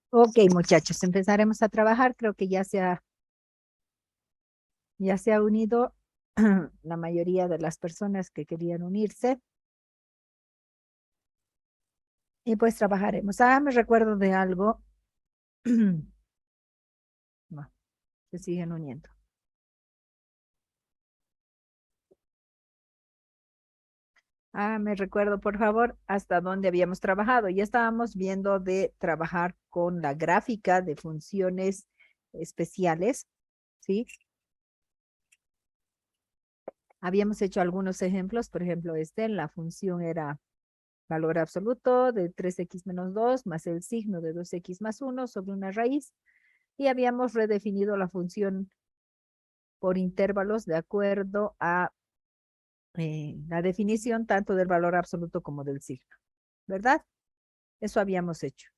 Ok, muchachos, empezaremos a trabajar. Creo que ya se ha unido la mayoría de las personas que querían unirse. Y pues trabajaremos. Ah, me recuerdo de algo. No, se siguen uniendo. Ah, me recuerdo, por favor, hasta dónde habíamos trabajado. Ya estábamos viendo de trabajar con la gráfica de funciones especiales, ¿sí? Habíamos hecho algunos ejemplos, por ejemplo, la función era valor absoluto de 3x menos 2 más el signo de 2x más 1 sobre una raíz. Y habíamos redefinido la función por intervalos de acuerdo a la definición tanto del valor absoluto como del signo, ¿verdad? Eso habíamos hecho.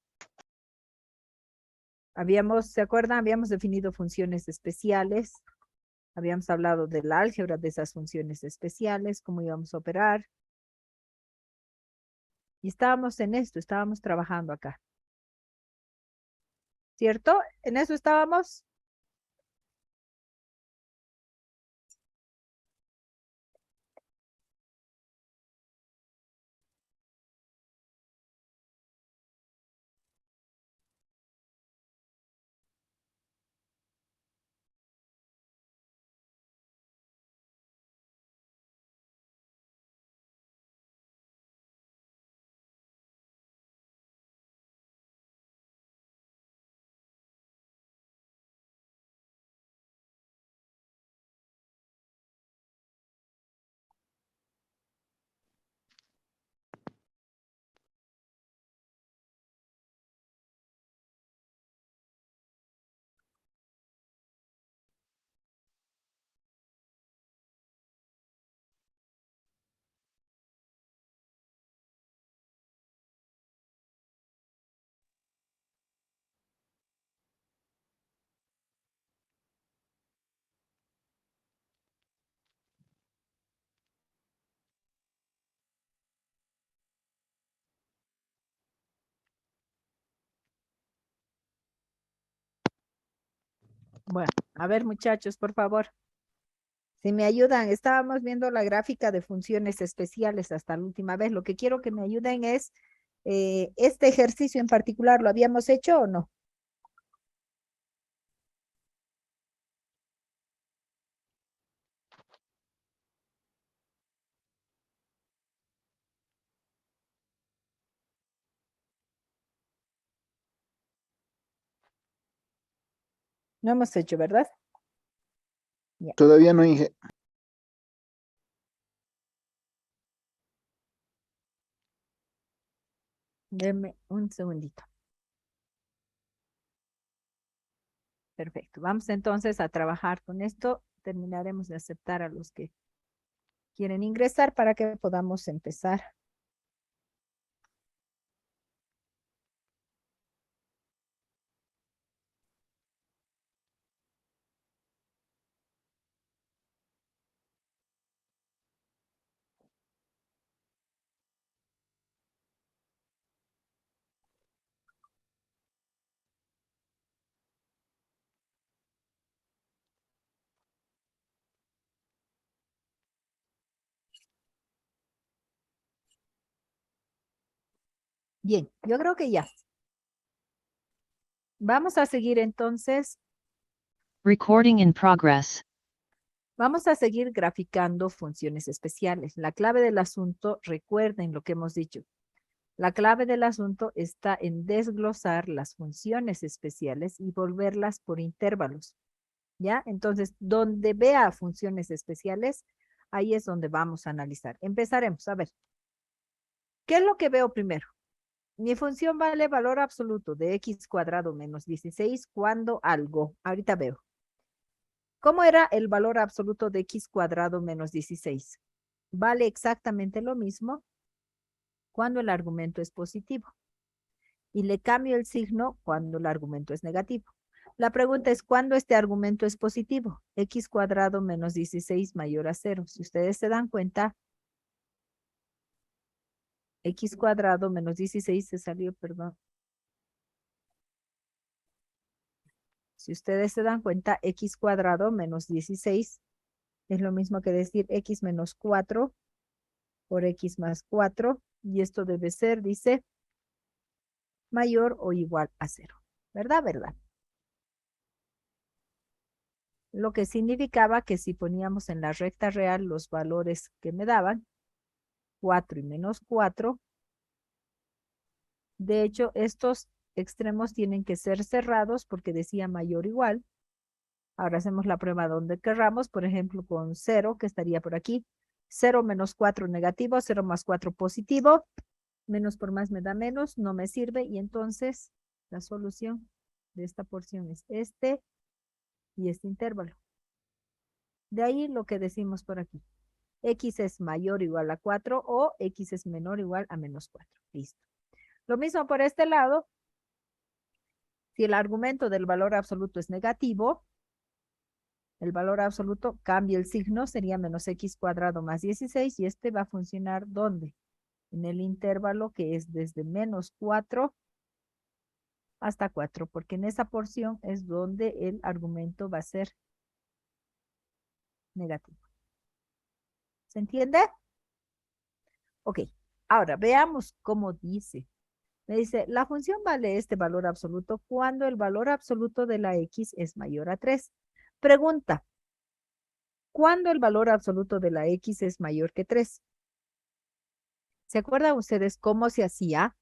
¿Se acuerdan? Habíamos definido funciones especiales. Habíamos hablado del álgebra de esas funciones especiales, cómo íbamos a operar. Y estábamos en esto, estábamos trabajando acá. ¿Cierto? En eso estábamos. Bueno, a ver, muchachos, por favor. Si me ayudan, estábamos viendo la gráfica de funciones especiales hasta la última vez. Lo que quiero que me ayuden es este ejercicio en particular, ¿lo habíamos hecho o no? No hemos hecho, ¿verdad? Ya, Todavía no, Inge. denme un segundito. Perfecto. Vamos entonces a trabajar con esto. Terminaremos de aceptar a los que quieren ingresar para que podamos empezar. Bien, yo creo que ya. Vamos a seguir entonces. Recording in progress. Vamos a seguir graficando funciones especiales. La clave del asunto, recuerden lo que hemos dicho. La clave del asunto está en desglosar las funciones especiales y volverlas por intervalos. ¿Ya? Entonces, donde vea funciones especiales, ahí es donde vamos a analizar. Empezaremos. A ver, ¿qué es lo que veo primero? Mi función vale valor absoluto de x cuadrado menos 16 cuando algo. Ahorita veo. ¿Cómo era el valor absoluto de x cuadrado menos 16? Vale exactamente lo mismo cuando el argumento es positivo. Y le cambio el signo cuando el argumento es negativo. La pregunta es, ¿cuándo este argumento es positivo? X cuadrado menos 16 mayor a 0. Si ustedes se dan cuenta, X cuadrado menos 16 se salió, perdón. Si ustedes se dan cuenta, X cuadrado menos 16 es lo mismo que decir X menos 4 por X más 4. Y esto debe ser, dice, mayor o igual a 0. ¿Verdad? ¿Verdad? Lo que significaba que si poníamos en la recta real los valores que me daban, 4 y menos 4, de hecho, estos extremos tienen que ser cerrados porque decía mayor o igual. Ahora hacemos la prueba donde querramos, por ejemplo, con 0, que estaría por aquí. 0 menos 4 negativo, 0 más 4 positivo. Menos por más me da menos, no me sirve. Y entonces la solución de esta porción es este y este intervalo. De ahí lo que decimos por aquí. X es mayor o igual a 4 o X es menor o igual a menos 4. Listo. Lo mismo por este lado. Si el argumento del valor absoluto es negativo, el valor absoluto cambia el signo, sería menos x cuadrado más 16 y este va a funcionar ¿dónde? En el intervalo que es desde menos 4 hasta 4, porque en esa porción es donde el argumento va a ser negativo. ¿Se entiende? Ok, ahora veamos cómo dice. Me dice, la función vale este valor absoluto cuando el valor absoluto de la x es mayor a 3. Pregunta, ¿cuándo el valor absoluto de la x es mayor que 3? ¿Se acuerdan ustedes cómo se hacía?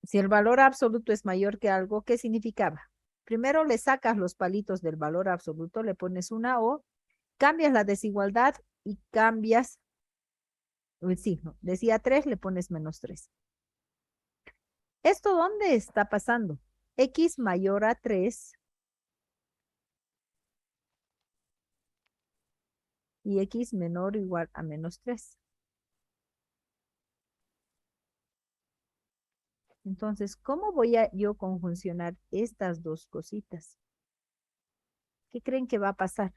Si el valor absoluto es mayor que algo, ¿qué significaba? Primero le sacas los palitos del valor absoluto, le pones una O, cambias la desigualdad y cambias el signo. Decía 3, le pones menos 3. ¿Esto dónde está pasando? X mayor a 3 y X menor o igual a menos 3. Entonces, ¿cómo voy a yo conjuncionar estas dos cositas? ¿Qué creen que va a pasar?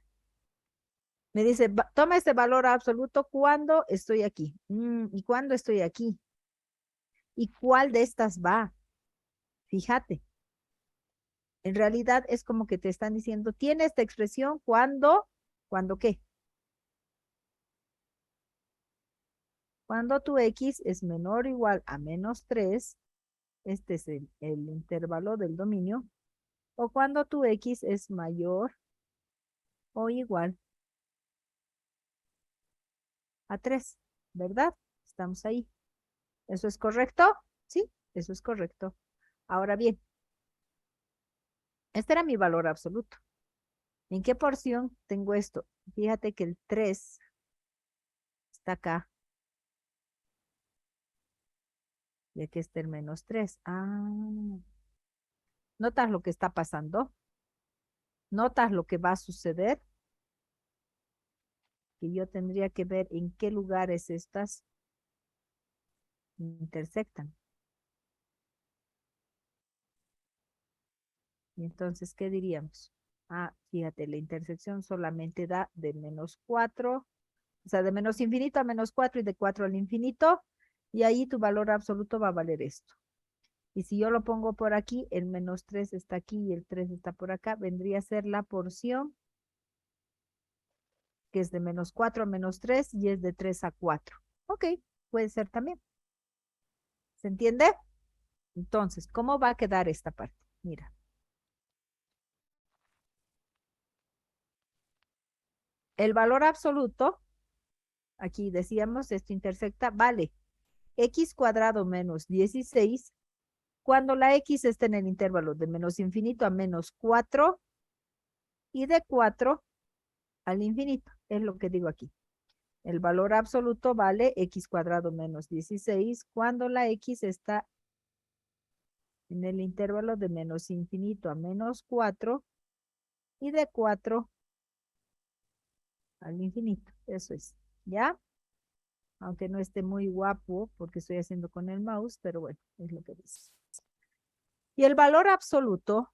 Me dice, toma este valor absoluto cuando estoy aquí. ¿Y cuándo estoy aquí? ¿Y cuál de estas va? Fíjate. En realidad es como que te están diciendo, tiene esta expresión cuando, ¿cuándo qué? Cuando tu x es menor o igual a menos 3, este es el intervalo del dominio, o cuando tu x es mayor o igual a 3, ¿verdad? Estamos ahí. ¿Eso es correcto? Sí, eso es correcto. Ahora bien, este era mi valor absoluto. ¿En qué porción tengo esto? Fíjate que el 3 está acá. Y aquí está el menos 3. ¿Notas lo que está pasando? ¿Notas lo que va a suceder? Que yo tendría que ver en qué lugares estas intersectan. Y entonces, ¿qué diríamos? Ah, fíjate, la intersección solamente da de -4, o sea, de menos infinito a -4 y de 4 al infinito, y ahí tu valor absoluto va a valer esto. Y si yo lo pongo por aquí, el -3 está aquí y el 3 está por acá, vendría a ser la porción que es de -4 a -3 y es de 3 a 4. Ok, puede ser también. ¿Se entiende? Entonces, ¿cómo va a quedar esta parte? Mira. El valor absoluto, aquí decíamos, esto intersecta, vale x cuadrado menos 16 cuando la x está en el intervalo de menos infinito a -4 y de 4 al infinito. Es lo que digo aquí. El valor absoluto vale x cuadrado menos 16 cuando la x está en el intervalo de menos infinito a -4 y de 4 al infinito. Eso es, ¿ya? Aunque no esté muy guapo porque estoy haciendo con el mouse, pero bueno, es lo que dice. Y el valor absoluto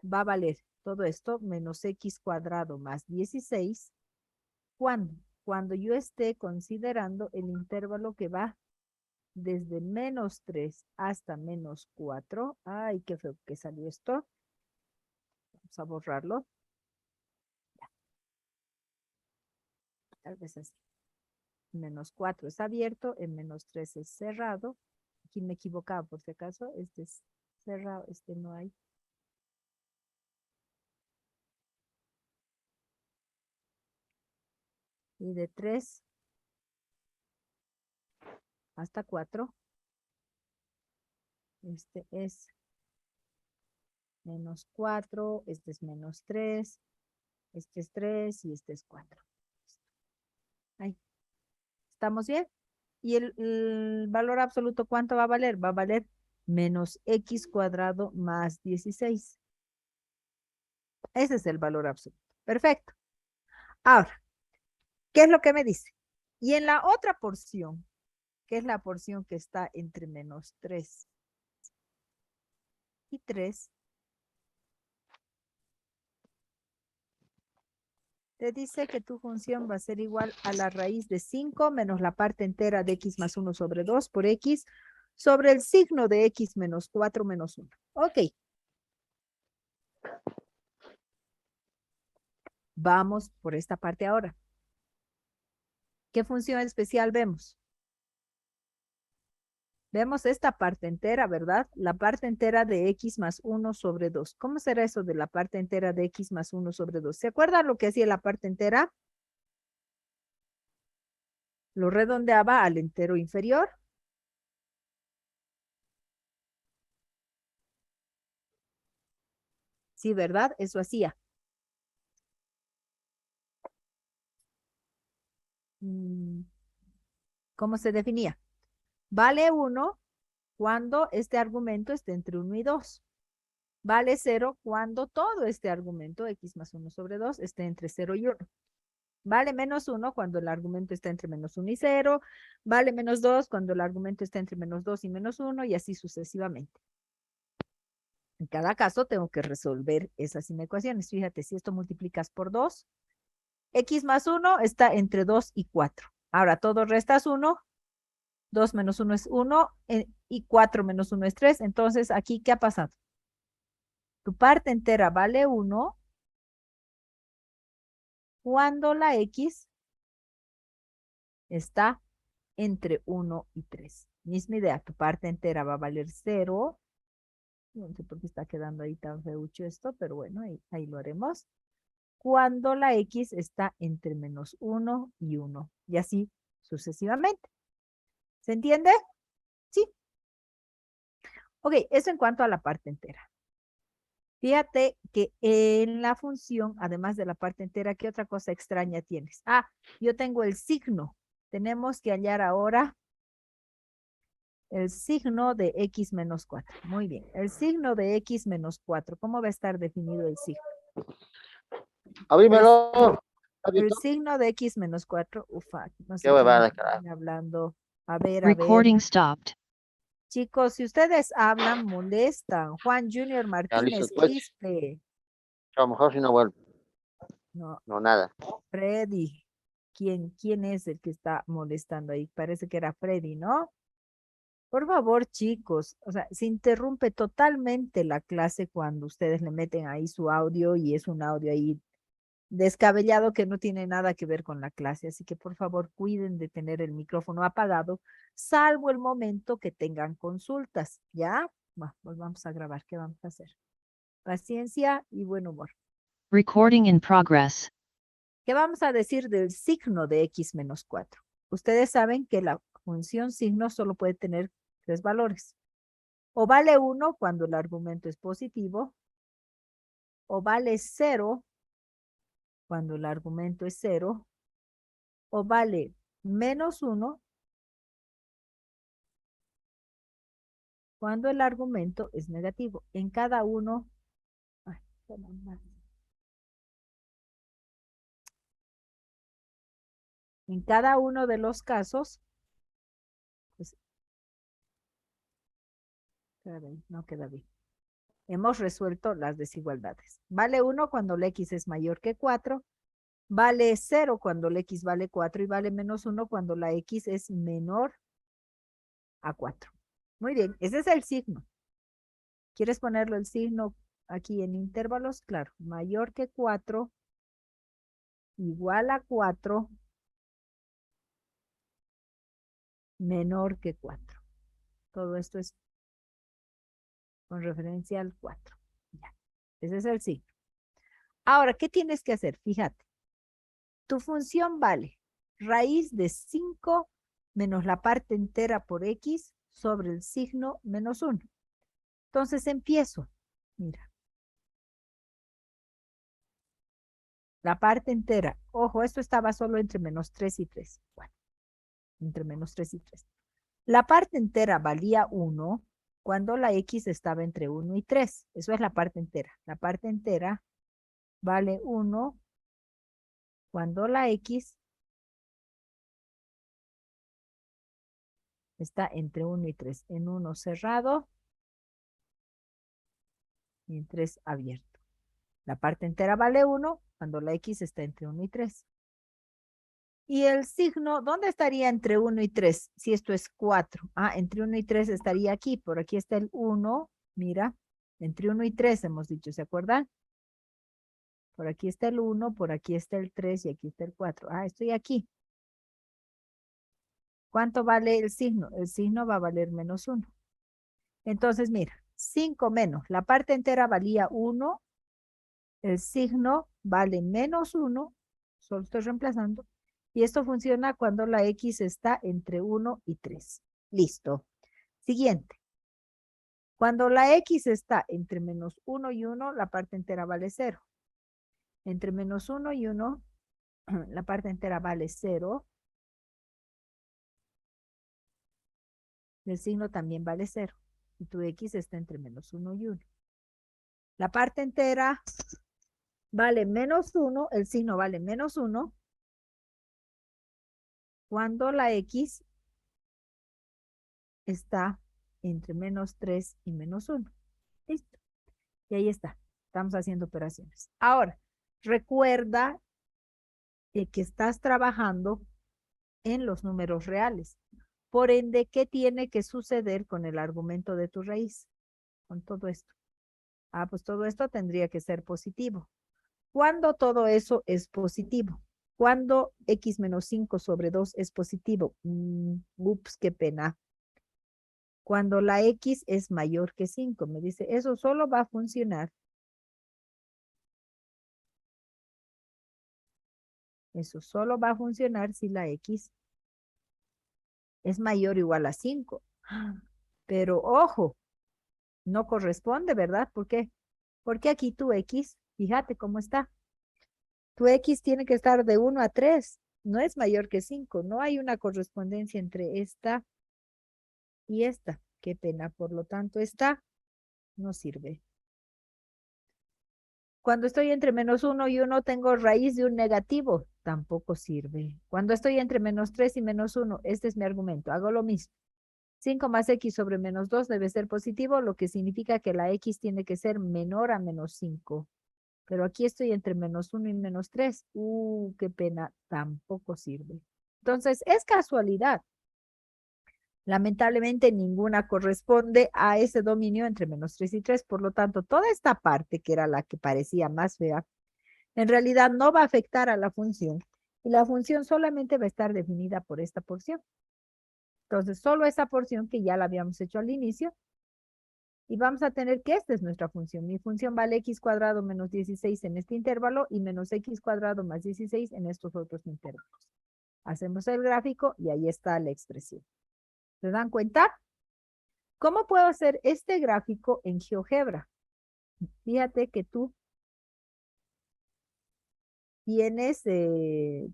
va a valer todo esto menos x cuadrado más 16. ¿Cuándo? Cuando yo esté considerando el intervalo que va desde -3 hasta -4. Ay, qué feo que salió esto. Vamos a borrarlo. Tal vez así. -4 es abierto, en -3 es cerrado. Aquí me equivocaba por si acaso. Este es cerrado, este no hay. Y de 3 hasta 4, este es -4, este es -3, este es 3 y este es 4. Ahí. ¿Estamos bien? ¿Y el valor absoluto cuánto va a valer? Va a valer menos x cuadrado más 16. Ese es el valor absoluto. Perfecto. Ahora, ¿qué es lo que me dice? Y en la otra porción, que es la porción que está entre -3 y 3, te dice que tu función va a ser igual a la raíz de 5 menos la parte entera de x más 1 sobre 2 por x sobre el signo de x menos 4 menos 1. Ok. Vamos por esta parte ahora. ¿Qué función especial vemos? Vemos esta parte entera, ¿verdad? La parte entera de x más 1 sobre 2. ¿Cómo será eso de la parte entera de x más 1 sobre 2? ¿Se acuerdan lo que hacía la parte entera? Lo redondeaba al entero inferior. Sí, ¿verdad? Eso hacía. ¿Cómo se definía? Vale 1 cuando este argumento esté entre 1 y 2. Vale 0 cuando todo este argumento, x más 1 sobre 2, esté entre 0 y 1. Vale -1 cuando el argumento está entre -1 y 0. Vale -2 cuando el argumento está entre -2 y -1 y así sucesivamente. En cada caso tengo que resolver esas inecuaciones. Fíjate, si esto multiplicas por 2, x más 1 está entre 2 y 4. Ahora todo restas 1, 2 menos 1 es 1 y 4 menos 1 es 3. Entonces, aquí, ¿qué ha pasado? Tu parte entera vale 1 cuando la x está entre 1 y 3. Misma idea, tu parte entera va a valer 0. No sé por qué está quedando ahí tan feucho esto, pero bueno, ahí lo haremos. Cuando la x está entre -1 y 1. Y así sucesivamente. ¿Se entiende? Sí. Ok, eso en cuanto a la parte entera. Fíjate que en la función, además de la parte entera, ¿qué otra cosa extraña tienes? Ah, yo tengo el signo. Tenemos que hallar ahora el signo de x menos 4. Muy bien. El signo de x menos 4. ¿Cómo va a estar definido el signo? Abrímelo. ¿Has El visto? signo de x menos 4. Ufa, no Qué sé quién huevada, está carajo. hablando. A ver, a ver. Recording stopped. Chicos, si ustedes hablan, molestan. Juan Junior Ya, listo, Martínez pues. Quispe. A lo mejor si no vuelve. No, No, nada. Freddy. ¿Quién es el que está molestando ahí? Parece que era Freddy, ¿no? Por favor, chicos, o sea, se interrumpe totalmente la clase cuando ustedes le meten ahí su audio y es un audio ahí descabellado que no tiene nada que ver con la clase. Así que por favor, cuiden de tener el micrófono apagado, salvo el momento que tengan consultas, ¿ya? Bueno, pues vamos a grabar, ¿qué vamos a hacer? Paciencia y buen humor. Recording in progress. ¿Qué vamos a decir del signo de x menos 4? Ustedes saben que la función signo solo puede tener 3 valores. O vale 1 cuando el argumento es positivo, o vale 0 cuando el argumento es 0, o vale menos 1 cuando el argumento es negativo. En cada uno, ay, en cada uno de los casos, pues, no queda bien. Hemos resuelto las desigualdades. Vale 1 cuando el x es mayor que 4, vale 0 cuando el x vale 4 y vale menos 1 cuando la x es menor a 4. Muy bien, ese es el signo. ¿Quieres ponerlo el signo aquí en intervalos? Claro, mayor que 4, igual a 4, menor que 4. Todo esto es con referencia al 4. Ya, ese es el signo. Ahora, ¿qué tienes que hacer? Fíjate, tu función vale raíz de 5 menos la parte entera por x sobre el signo menos 1. Entonces empiezo. Mira. La parte entera. Ojo, esto estaba solo entre menos 3 y 3. Bueno, entre menos 3 y 3. La parte entera valía 1 cuando la x estaba entre 1 y 3. Eso es la parte entera. La parte entera vale 1 cuando la x está entre 1 y 3. En 1 cerrado y en 3 abierto. La parte entera vale 1 cuando la x está entre 1 y 3. Y el signo, ¿dónde estaría entre 1 y 3? Si esto es 4. Ah, entre 1 y 3 estaría aquí. Por aquí está el 1. Mira, entre 1 y 3 hemos dicho, ¿se acuerdan? Por aquí está el 1, por aquí está el 3 y aquí está el 4. Ah, estoy aquí. ¿Cuánto vale el signo? El signo va a valer menos 1. Entonces, mira, 5 menos. La parte entera valía 1. El signo vale menos 1. Solo estoy reemplazando. Y esto funciona cuando la x está entre 1 y 3. Listo. Siguiente. Cuando la x está entre menos 1 y 1, la parte entera vale 0. Entre menos 1 y 1, la parte entera vale 0. El signo también vale 0. Y tu x está entre menos 1 y 1. La parte entera vale menos 1. El signo vale menos 1. Cuando la x está entre menos 3 y menos 1. Listo. Y ahí está. Estamos haciendo operaciones. Ahora, recuerda que estás trabajando en los números reales. Por ende, ¿qué tiene que suceder con el argumento de tu raíz? Con todo esto. Ah, pues todo esto tendría que ser positivo. ¿Cuándo todo eso es positivo? ¿Cuándo x menos 5 sobre 2 es positivo? Ups, qué pena. Cuando la x es mayor que 5. Me dice, eso solo va a funcionar. Eso solo va a funcionar si la x es mayor o igual a 5. Pero ojo, no corresponde, ¿verdad? ¿Por qué? Porque aquí tu x, fíjate cómo está. Tu x tiene que estar de 1 a 3. No es mayor que 5. No hay una correspondencia entre esta y esta. Qué pena. Por lo tanto, esta no sirve. Cuando estoy entre menos 1 y 1 tengo raíz de un negativo. Tampoco sirve. Cuando estoy entre menos 3 y menos 1, este es mi argumento. Hago lo mismo. 5 más x sobre menos 2 debe ser positivo, lo que significa que la x tiene que ser menor a menos 5. Pero aquí estoy entre menos 1 y menos 3. Qué pena. Tampoco sirve. Entonces, es casualidad. Lamentablemente ninguna corresponde a ese dominio entre menos 3 y 3. Por lo tanto, toda esta parte, que era la que parecía más fea, en realidad no va a afectar a la función. Y la función solamente va a estar definida por esta porción. Entonces, solo esa porción que ya la habíamos hecho al inicio. Y vamos a tener que esta es nuestra función. Mi función vale x cuadrado menos 16 en este intervalo y menos x cuadrado más 16 en estos otros intervalos. Hacemos el gráfico y ahí está la expresión. ¿Se dan cuenta? ¿Cómo puedo hacer este gráfico en GeoGebra? Fíjate que tú tienes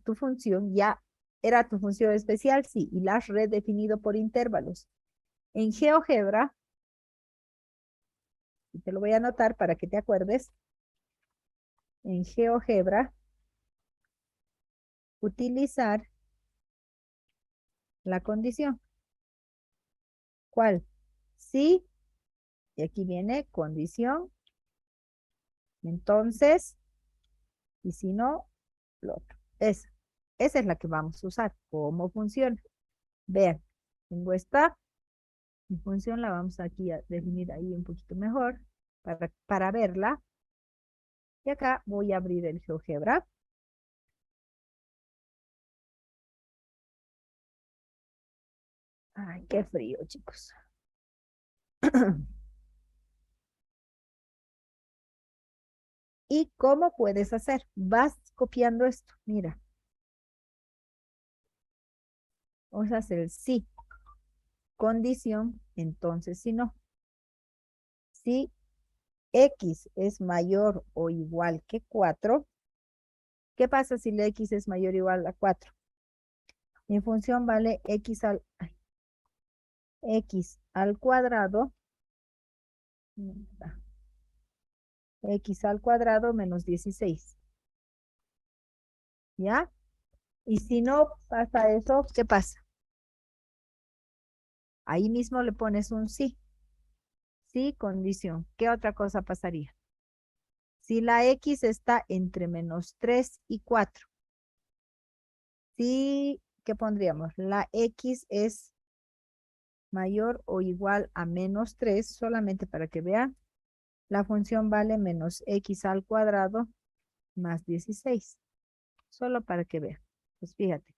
tu función, ya era tu función especial, sí, y la has redefinido por intervalos. En GeoGebra, y te lo voy a anotar para que te acuerdes, en GeoGebra, utilizar la condición. ¿Cuál? Sí, y aquí viene condición. Entonces, y si no, lo otro. Esa es la que vamos a usar. ¿Cómo funciona? Vean, tengo esta. Mi función la vamos aquí a definir ahí un poquito mejor para verla. Y acá voy a abrir el GeoGebra. Ay, qué frío, chicos. ¿Y cómo puedes hacer? Vas copiando esto. Mira. Usas el sí. Condición, entonces si no. Si x es mayor o igual que 4, ¿qué pasa si la x es mayor o igual a 4? Mi función vale x al cuadrado, x al cuadrado menos 16. ¿Ya? Y si no pasa eso, ¿qué pasa? Ahí mismo le pones un sí. Sí, condición. ¿Qué otra cosa pasaría? Si la x está entre menos 3 y 4. Sí, ¿qué pondríamos? La x es mayor o igual a menos 3, solamente para que vean. La función vale menos x al cuadrado más 16. Solo para que vean. Pues fíjate.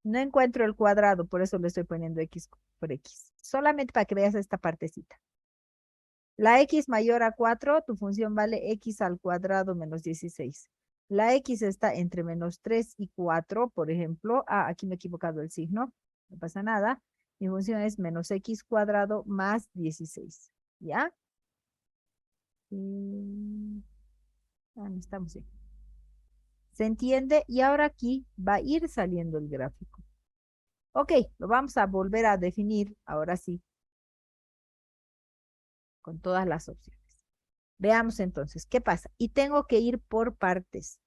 No encuentro el cuadrado, por eso le estoy poniendo x por x. Solamente para que veas esta partecita. La x mayor a 4, tu función vale x al cuadrado menos 16. La x está entre menos 3 y 4, por ejemplo. Aquí me he equivocado el signo. No pasa nada. Mi función es menos x cuadrado más 16. ¿Ya? No estamos bien. ¿Se entiende? Y ahora aquí va a ir saliendo el gráfico. Ok, lo vamos a volver a definir, ahora sí, con todas las opciones. Veamos entonces, ¿qué pasa? Y tengo que ir por partes.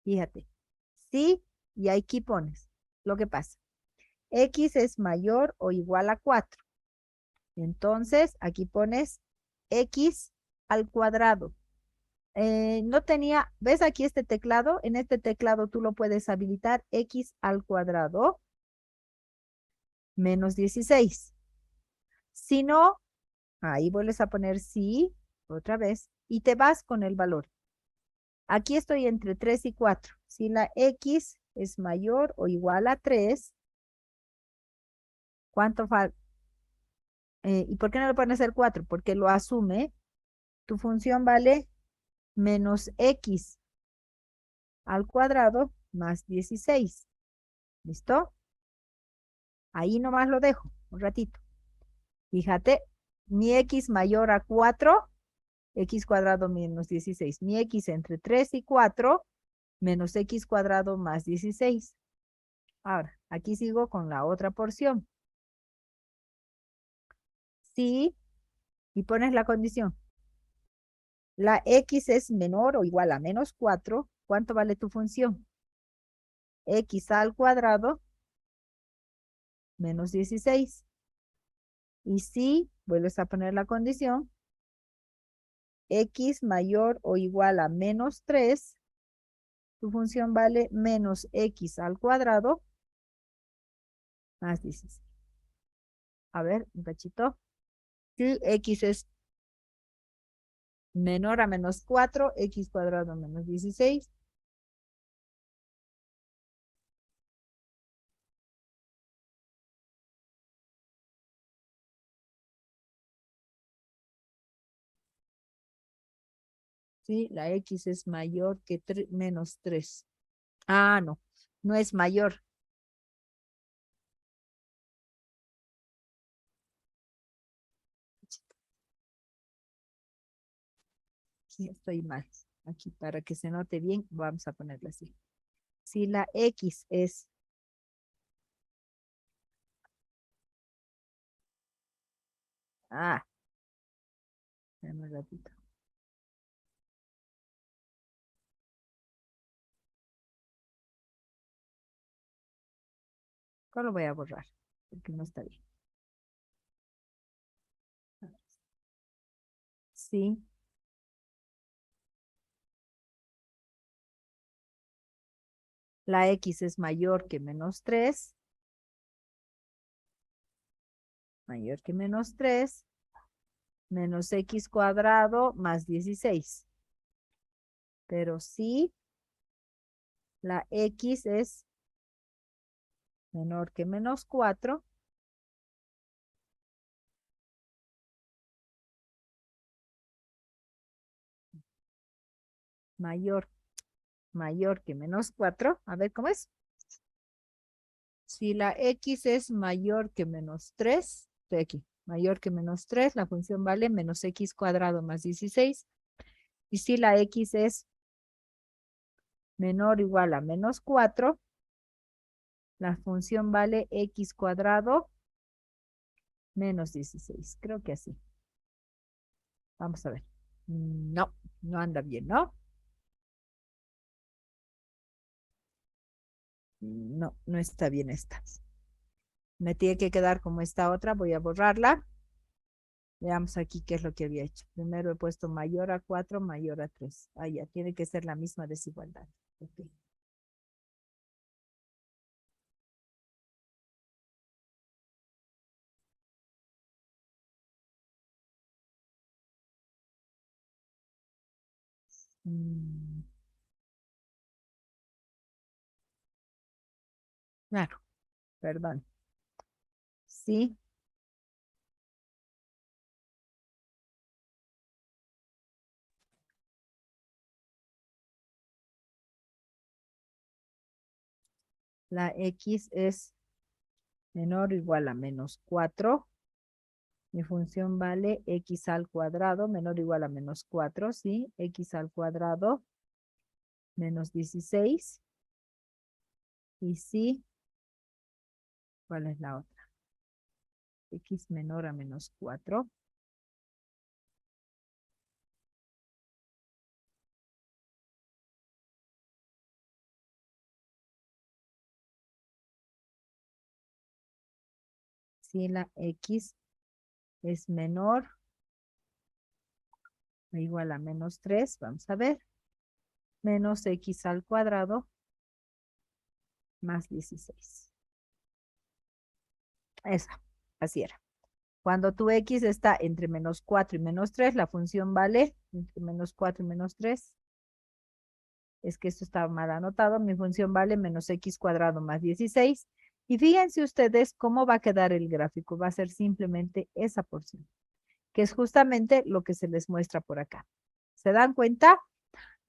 Fíjate, sí, y aquí pones lo que pasa. X es mayor o igual a 4. Entonces, aquí pones X al cuadrado. No tenía, ¿ves aquí este teclado? En este teclado tú lo puedes habilitar X al cuadrado menos 16. Si no, ahí vuelves a poner sí, otra vez, y te vas con el valor. Aquí estoy entre 3 y 4. Si la X es mayor o igual a 3, ¿cuánto falta? ¿Y por qué no le pones el 4? Porque lo asume. Tu función vale menos X al cuadrado más 16. ¿Listo? Ahí nomás lo dejo, un ratito. Fíjate, mi X mayor a 4, X cuadrado menos 16. Mi X entre 3 y 4, menos X cuadrado más 16. Ahora, aquí sigo con la otra porción. Sí, y pones la condición. La x es menor o igual a menos 4. ¿Cuánto vale tu función? X al cuadrado menos 16. Y si vuelves a poner la condición, x mayor o igual a menos 3, tu función vale menos x al cuadrado más 16. A ver, un cachito. Si x es menor a menos 4, x cuadrado menos 16. Sí, la x es mayor que menos 3. Ah, no, no es mayor. Sí, estoy mal. Aquí para que se note bien, vamos a ponerla así. Si la x es espérame un ratito. ¿Cuál lo voy a borrar? Porque no está bien. Sí, la x es mayor que menos 3, mayor que menos 3, menos x cuadrado más 16. Pero sí, la x es menor que menos 4, mayor que menos 4. A ver, ¿cómo es? Si la x es mayor que menos 3, estoy aquí, mayor que menos 3, la función vale menos x cuadrado más 16. Y si la x es menor o igual a menos 4, la función vale x cuadrado menos 16. Creo que así. Vamos a ver. No, no anda bien, ¿no? No, no está bien esta. Me tiene que quedar como esta otra. Voy a borrarla. Veamos aquí qué es lo que había hecho. Primero he puesto mayor a 4, mayor a 3. Ah, ya, tiene que ser la misma desigualdad. Ok. Mm, claro, perdón. Sí, la x es menor o igual a menos 4. Mi función vale x al cuadrado menor o igual a menos 4, ¿sí? X al cuadrado menos 16. Y sí, ¿cuál es la otra? X menor a menos 4. Si la x es menor o igual a menos 3, vamos a ver, menos x al cuadrado más 16. Esa, así era. Cuando tu x está entre menos 4 y menos 3, la función vale entre menos 4 y menos 3. Es que esto está mal anotado. Mi función vale menos x cuadrado más 16. Y fíjense ustedes cómo va a quedar el gráfico. Va a ser simplemente esa porción, que es justamente lo que se les muestra por acá. ¿Se dan cuenta?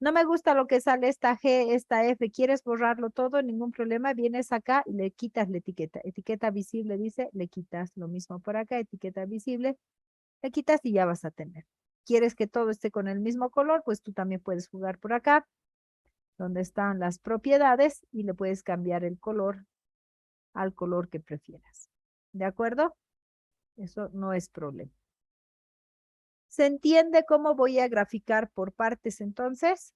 No me gusta lo que sale esta G, esta F. ¿Quieres borrarlo todo? Ningún problema. Vienes acá y le quitas la etiqueta. Etiqueta visible dice, le quitas lo mismo por acá. Etiqueta visible, le quitas y ya vas a tener. ¿Quieres que todo esté con el mismo color? Pues tú también puedes jugar por acá, donde están las propiedades, y le puedes cambiar el color al color que prefieras. ¿De acuerdo? Eso no es problema. ¿Se entiende cómo voy a graficar por partes entonces?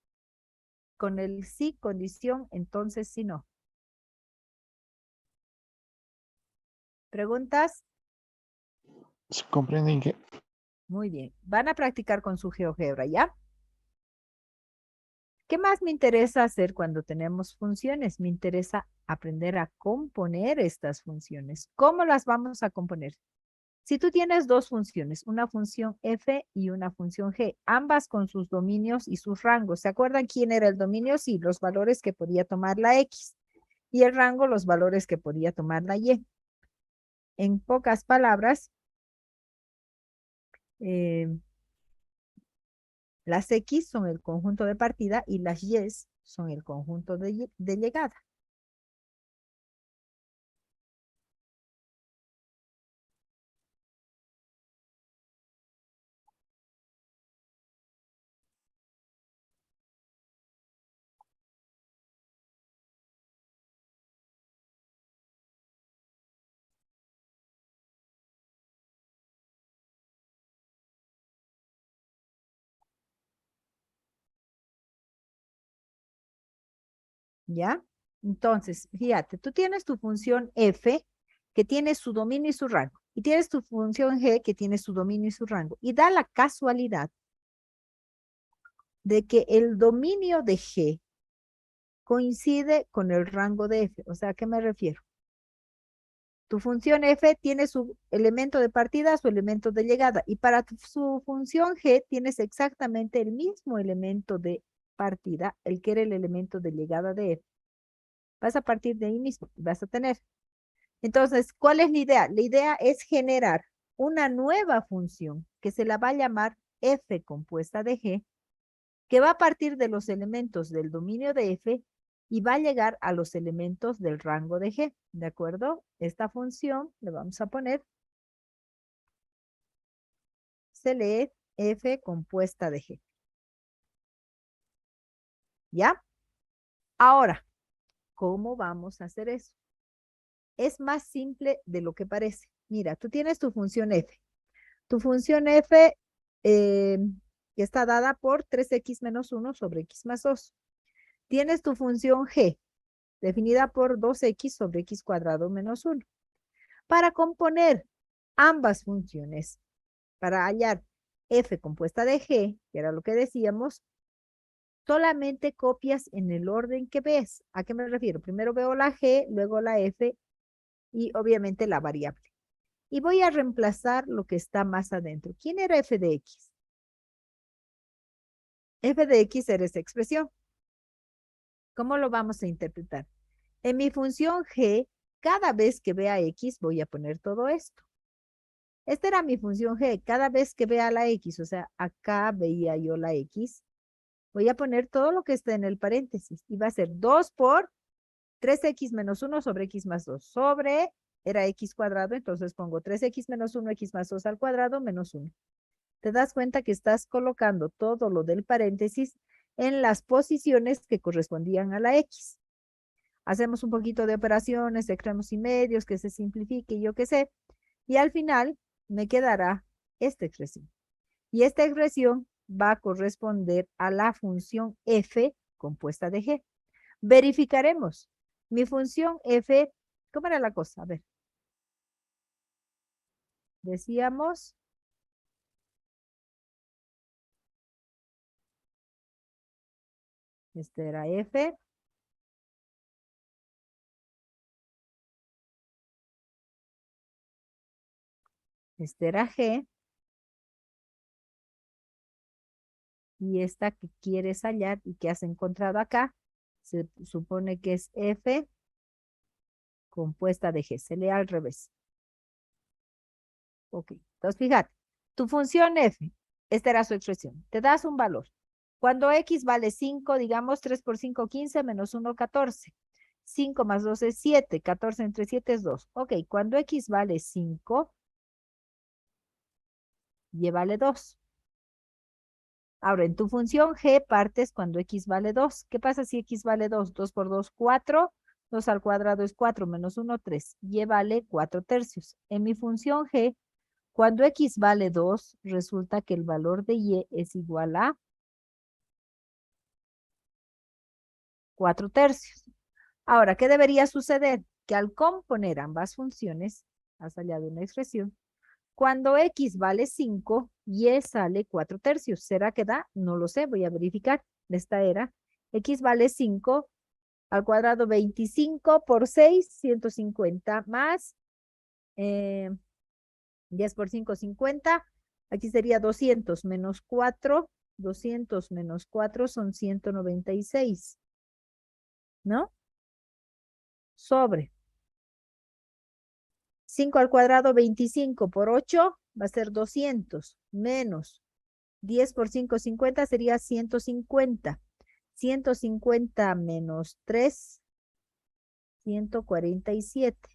Con el sí condición, entonces sí no. ¿Preguntas? Se comprende que Muy bien. Van a practicar con su GeoGebra, ¿ya? ¿Qué más me interesa hacer cuando tenemos funciones? Me interesa aprender a componer estas funciones. ¿Cómo las vamos a componer? Si tú tienes dos funciones, una función f y una función g, ambas con sus dominios y sus rangos. ¿Se acuerdan quién era el dominio? Sí, los valores que podía tomar la x. Y el rango, los valores que podía tomar la y. En pocas palabras, las X son el conjunto de partida y las Y son el conjunto de llegada. ¿Ya? Entonces, fíjate, tú tienes tu función f que tiene su dominio y su rango. Y tienes tu función g que tiene su dominio y su rango. Y da la casualidad de que el dominio de g coincide con el rango de f. O sea, ¿a qué me refiero? Tu función f tiene su elemento de partida, su elemento de llegada. Y para su función g tienes exactamente el mismo elemento de partida, el que era el elemento de llegada de f. Vas a partir de ahí mismo, vas a tener. Entonces, ¿cuál es la idea? La idea es generar una nueva función que se la va a llamar f compuesta de g, que va a partir de los elementos del dominio de f y va a llegar a los elementos del rango de g, ¿de acuerdo? Esta función le vamos a poner, se lee f compuesta de g. ¿Ya? Ahora, ¿cómo vamos a hacer eso? Es más simple de lo que parece. Mira, tú tienes tu función f. Tu función f que está dada por 3x menos 1 sobre x más 2. Tienes tu función g, definida por 2x sobre x cuadrado menos 1. Para componer ambas funciones, para hallar f compuesta de g, que era lo que decíamos, solamente copias en el orden que ves. ¿A qué me refiero? Primero veo la g, luego la f y obviamente la variable. Y voy a reemplazar lo que está más adentro. ¿Quién era f de x? F de x era esa expresión. ¿Cómo lo vamos a interpretar? En mi función g, cada vez que vea x, voy a poner todo esto. Esta era mi función g. Cada vez que vea la x, o sea, acá veía yo la x, voy a poner todo lo que está en el paréntesis. Y va a ser 2 por 3x menos 1 sobre x más 2. Sobre, era x cuadrado, entonces pongo 3x menos 1, x más 2 al cuadrado, menos 1. Te das cuenta que estás colocando todo lo del paréntesis en las posiciones que correspondían a la x. Hacemos un poquito de operaciones, extremos y medios, que se simplifique, yo qué sé. Y al final me quedará esta expresión. Y esta expresión va a corresponder a la función f compuesta de g. Verificaremos. Mi función f, ¿cómo era la cosa? A ver. Decíamos, este era f. Este era g. Y esta que quieres hallar y que has encontrado acá, se supone que es f compuesta de g. Se lee al revés. Ok, entonces fíjate, tu función f, esta era su expresión, te das un valor. Cuando x vale 5, digamos 3 por 5, 15, menos 1, 14. 5 más 2 es 7, 14 entre 7 es 2. Ok, cuando x vale 5, y vale 2. Ahora, en tu función g partes cuando x vale 2. ¿Qué pasa si x vale 2? 2 por 2, 4. 2 al cuadrado es 4, menos 1, 3. Y vale 4 tercios. En mi función g, Cuando x vale 2, resulta que el valor de y es igual a 4/3. Ahora, ¿qué debería suceder? Que al componer ambas funciones, has hallado una expresión, cuando x vale 5, y sale 4/3. ¿Será que da? No lo sé, voy a verificar. Esta era, x vale 5 al cuadrado 25 por 6, 150 más 10 por 5, 50. Aquí sería 200 menos 4. 200 menos 4 son 196. ¿No? Sobre 5 al cuadrado, 25 por 8 va a ser 200 menos 10 por 5, 50 sería 150. 150 menos 3, 147.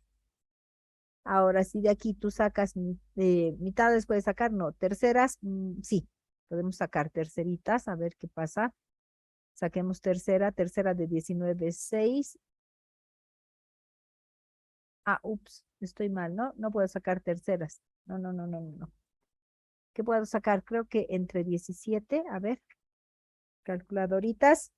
Ahora, si de aquí tú sacas mitades, puedes sacar, no, terceras, sí, podemos sacar terceritas, a ver qué pasa. Saquemos tercera de 19 es 6. Ah, ups, estoy mal, ¿no? No puedo sacar terceras. No, no, no, no, no. ¿Qué puedo sacar? Creo que entre 17, a ver, calculadoritas.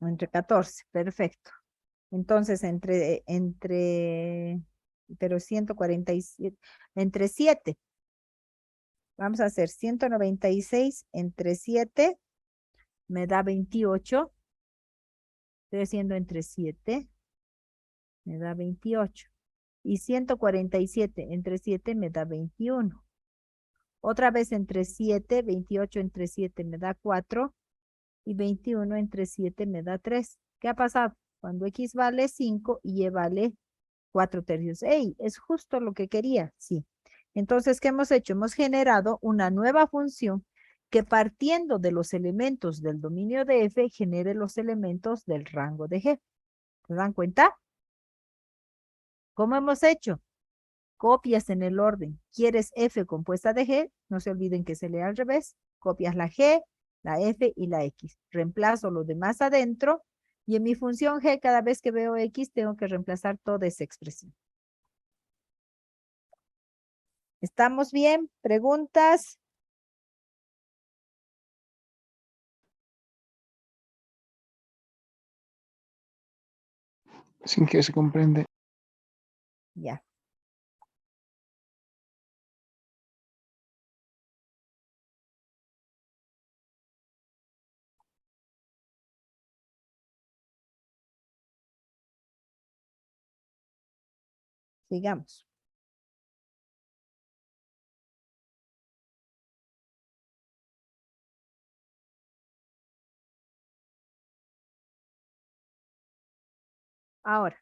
Entre 14, perfecto. Entonces, pero 147, entre 7. Vamos a hacer 196 entre 7, me da 28. Estoy haciendo entre 7, me da 28. Y 147 entre 7 me da 21. Otra vez entre 7, 28 entre 7 me da 4. Y 21 entre 7 me da 3. ¿Qué ha pasado? Cuando x vale 5 y y vale 4/3. ¡Ey! Es justo lo que quería. Sí. Entonces, ¿qué hemos hecho? Hemos generado una nueva función que partiendo de los elementos del dominio de f, genere los elementos del rango de g. ¿Se dan cuenta? ¿Cómo hemos hecho? Copias en el orden. ¿Quieres f compuesta de g? No se olviden que se lee al revés. Copias la g, la f y la x. Reemplazo lo demás adentro y en mi función g cada vez que veo x tengo que reemplazar toda esa expresión. ¿Estamos bien? ¿Preguntas? sin que se comprende. Ya. Sigamos. Ahora,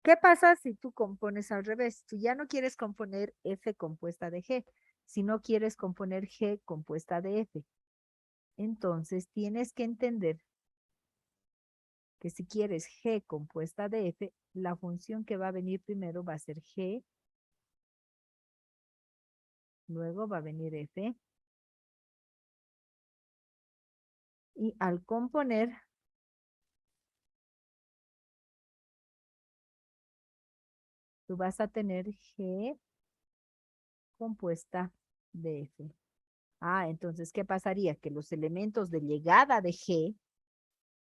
¿qué pasa si tú compones al revés? Tú ya no quieres componer f compuesta de g, sino quieres componer g compuesta de f. Entonces tienes que entender que si quieres g compuesta de f, la función que va a venir primero va a ser g, luego va a venir f, y al componer, tú vas a tener g compuesta de f. Ah, entonces, ¿qué pasaría? Que los elementos de llegada de g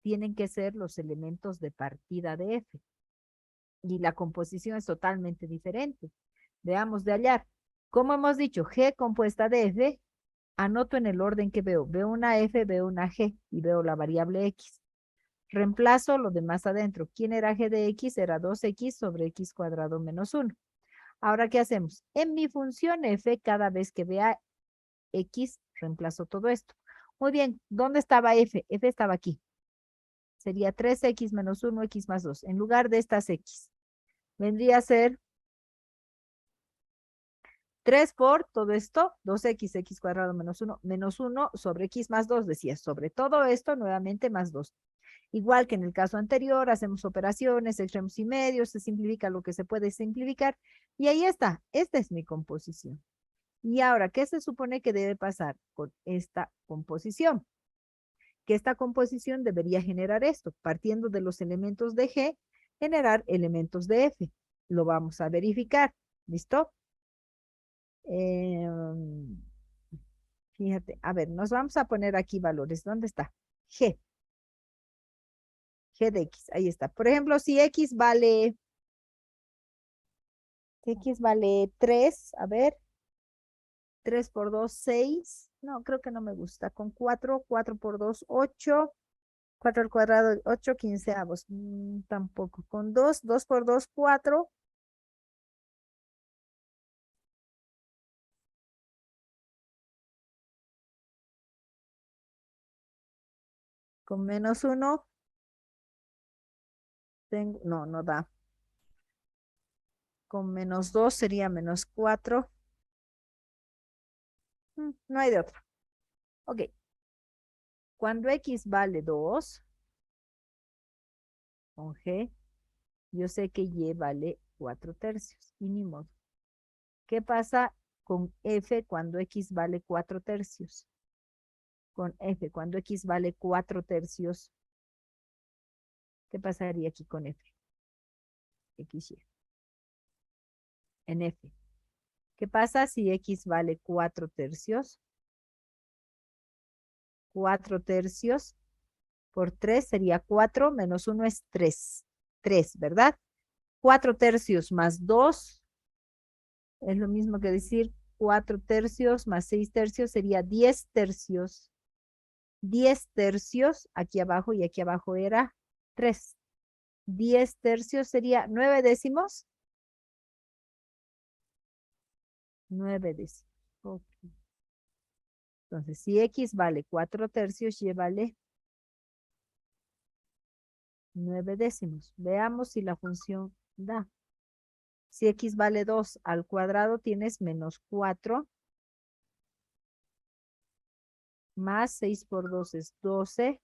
tienen que ser los elementos de partida de f. Y la composición es totalmente diferente. Veamos de hallar. Como hemos dicho, g compuesta de f, anoto en el orden que veo. Veo una f, veo una g y veo la variable x. Reemplazo lo demás adentro. ¿Quién era g de x? Era 2x sobre x cuadrado menos 1. Ahora, ¿qué hacemos? En mi función f, cada vez que vea x, reemplazo todo esto. Muy bien, ¿dónde estaba f? F estaba aquí. Sería 3x menos 1, x más 2. En lugar de estas x, vendría a ser 3 por todo esto, 2x, x cuadrado menos 1 sobre x más 2, decía, sobre todo esto nuevamente más 2. Igual que en el caso anterior, hacemos operaciones, extremos y medios, se simplifica lo que se puede simplificar, y ahí está, esta es mi composición. Y ahora, ¿qué se supone que debe pasar con esta composición? Que esta composición debería generar esto, partiendo de los elementos de G, generar elementos de F. Lo vamos a verificar, ¿listo? Fíjate, a ver, nos vamos a poner aquí valores. ¿Dónde está? G. G de X, ahí está. Por ejemplo, si X vale 3, a ver, 3 por 2, 6. No, creo que no me gusta. Con 4, 4 por 2, 8. 4 al cuadrado, 8 quinceavos. Tampoco. Con 2, 2 por 2, 4. Con menos 1. No, no da. Con menos 2 sería menos 4. No hay de otra. Ok. Cuando X vale 2, con G, yo sé que Y vale 4 tercios. Y ni modo. ¿Qué pasa con F cuando X vale 4 tercios? Con F, cuando X vale 4 tercios, ¿qué pasaría aquí con F? XY. En F. ¿Qué pasa si X vale 4 tercios? 4 tercios por 3 sería 4, menos 1 es 3. 3, ¿verdad? 4 tercios más 2 es lo mismo que decir 4 tercios más 6 tercios sería 10 tercios. 10 tercios, aquí abajo y aquí abajo era 3. 10 tercios sería 9 décimos. 9 décimos. Ok. Entonces, si X vale 4 tercios, Y vale 9 décimos. Veamos si la función da. Si X vale 2 al cuadrado, tienes menos 4. Más 6 por 2 es 12.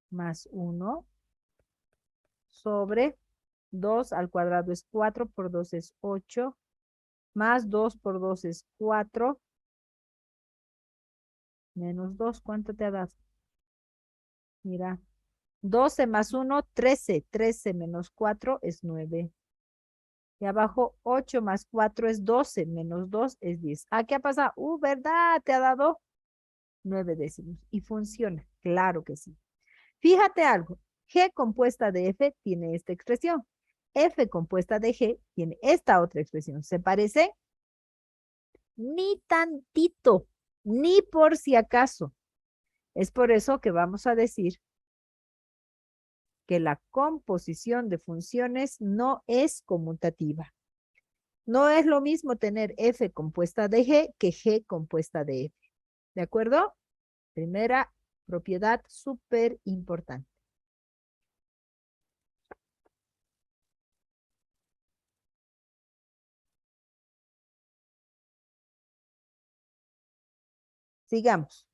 Más 1. Sobre 2 al cuadrado es 4 por 2 es 8. Más 2 por 2 es 4. Menos 2, ¿cuánto te ha dado? Mira, 12 más 1, 13. 13 menos 4 es 9. Y abajo 8 más 4 es 12, menos 2 es 10. ¿Ah, qué ha pasado? ¿Verdad? Te ha dado 9 décimos. Y funciona, claro que sí. Fíjate algo, G compuesta de F tiene esta expresión. F compuesta de G tiene esta otra expresión. ¿Se parece? Ni tantito, ni por si acaso. Es por eso que vamos a decir que la composición de funciones no es conmutativa. No es lo mismo tener F compuesta de G que G compuesta de F. ¿De acuerdo? Primera propiedad súper importante. Sigamos.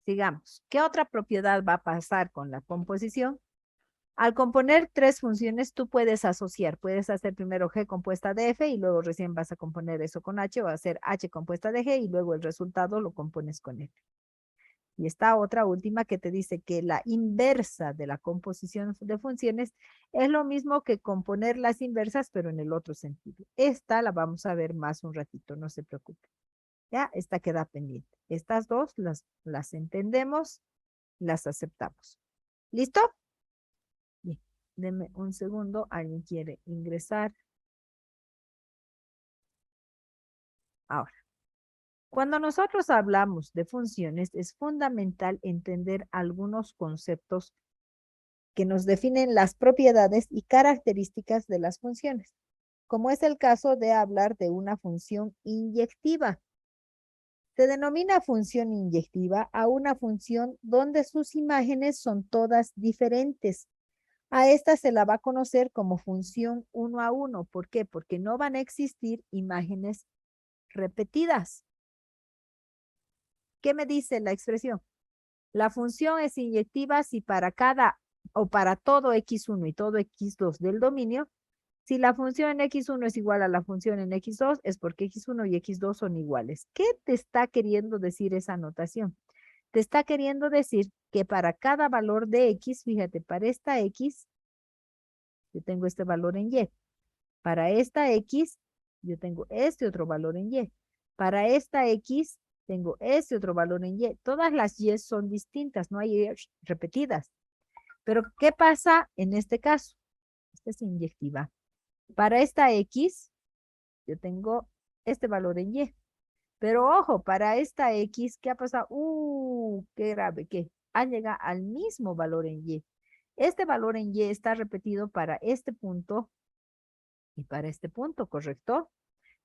Sigamos. ¿Qué otra propiedad va a pasar con la composición? Al componer tres funciones, tú puedes asociar. Puedes hacer primero G compuesta de F y luego recién vas a componer eso con H o hacer H compuesta de G y luego el resultado lo compones con F. Y esta otra última que te dice que la inversa de la composición de funciones es lo mismo que componer las inversas, pero en el otro sentido. Esta la vamos a ver más un ratito, no se preocupe. Ya, esta queda pendiente. Estas dos las entendemos, las aceptamos. ¿Listo? Bien, deme un segundo, alguien quiere ingresar. Ahora, cuando nosotros hablamos de funciones, es fundamental entender algunos conceptos que nos definen las propiedades y características de las funciones, como es el caso de hablar de una función inyectiva. Se denomina función inyectiva a una función donde sus imágenes son todas diferentes. A esta se la va a conocer como función 1 a 1. ¿Por qué? Porque no van a existir imágenes repetidas. ¿Qué me dice la expresión? La función es inyectiva si para cada o para todo x1 y todo x2 del dominio, si la función en x1 es igual a la función en x2, es porque x1 y x2 son iguales. ¿Qué te está queriendo decir esa notación? Te está queriendo decir que para cada valor de x, fíjate, para esta x, yo tengo este valor en y. Para esta x, yo tengo este otro valor en y. Para esta x, tengo este otro valor en y. Todas las y son distintas, no hay y repetidas. Pero, ¿qué pasa en este caso? Esta es inyectiva. Para esta x, yo tengo este valor en y. Pero ojo, para esta x, ¿qué ha pasado? Qué grave, que ha llegado al mismo valor en y. Este valor en y está repetido para este punto y para este punto, ¿correcto?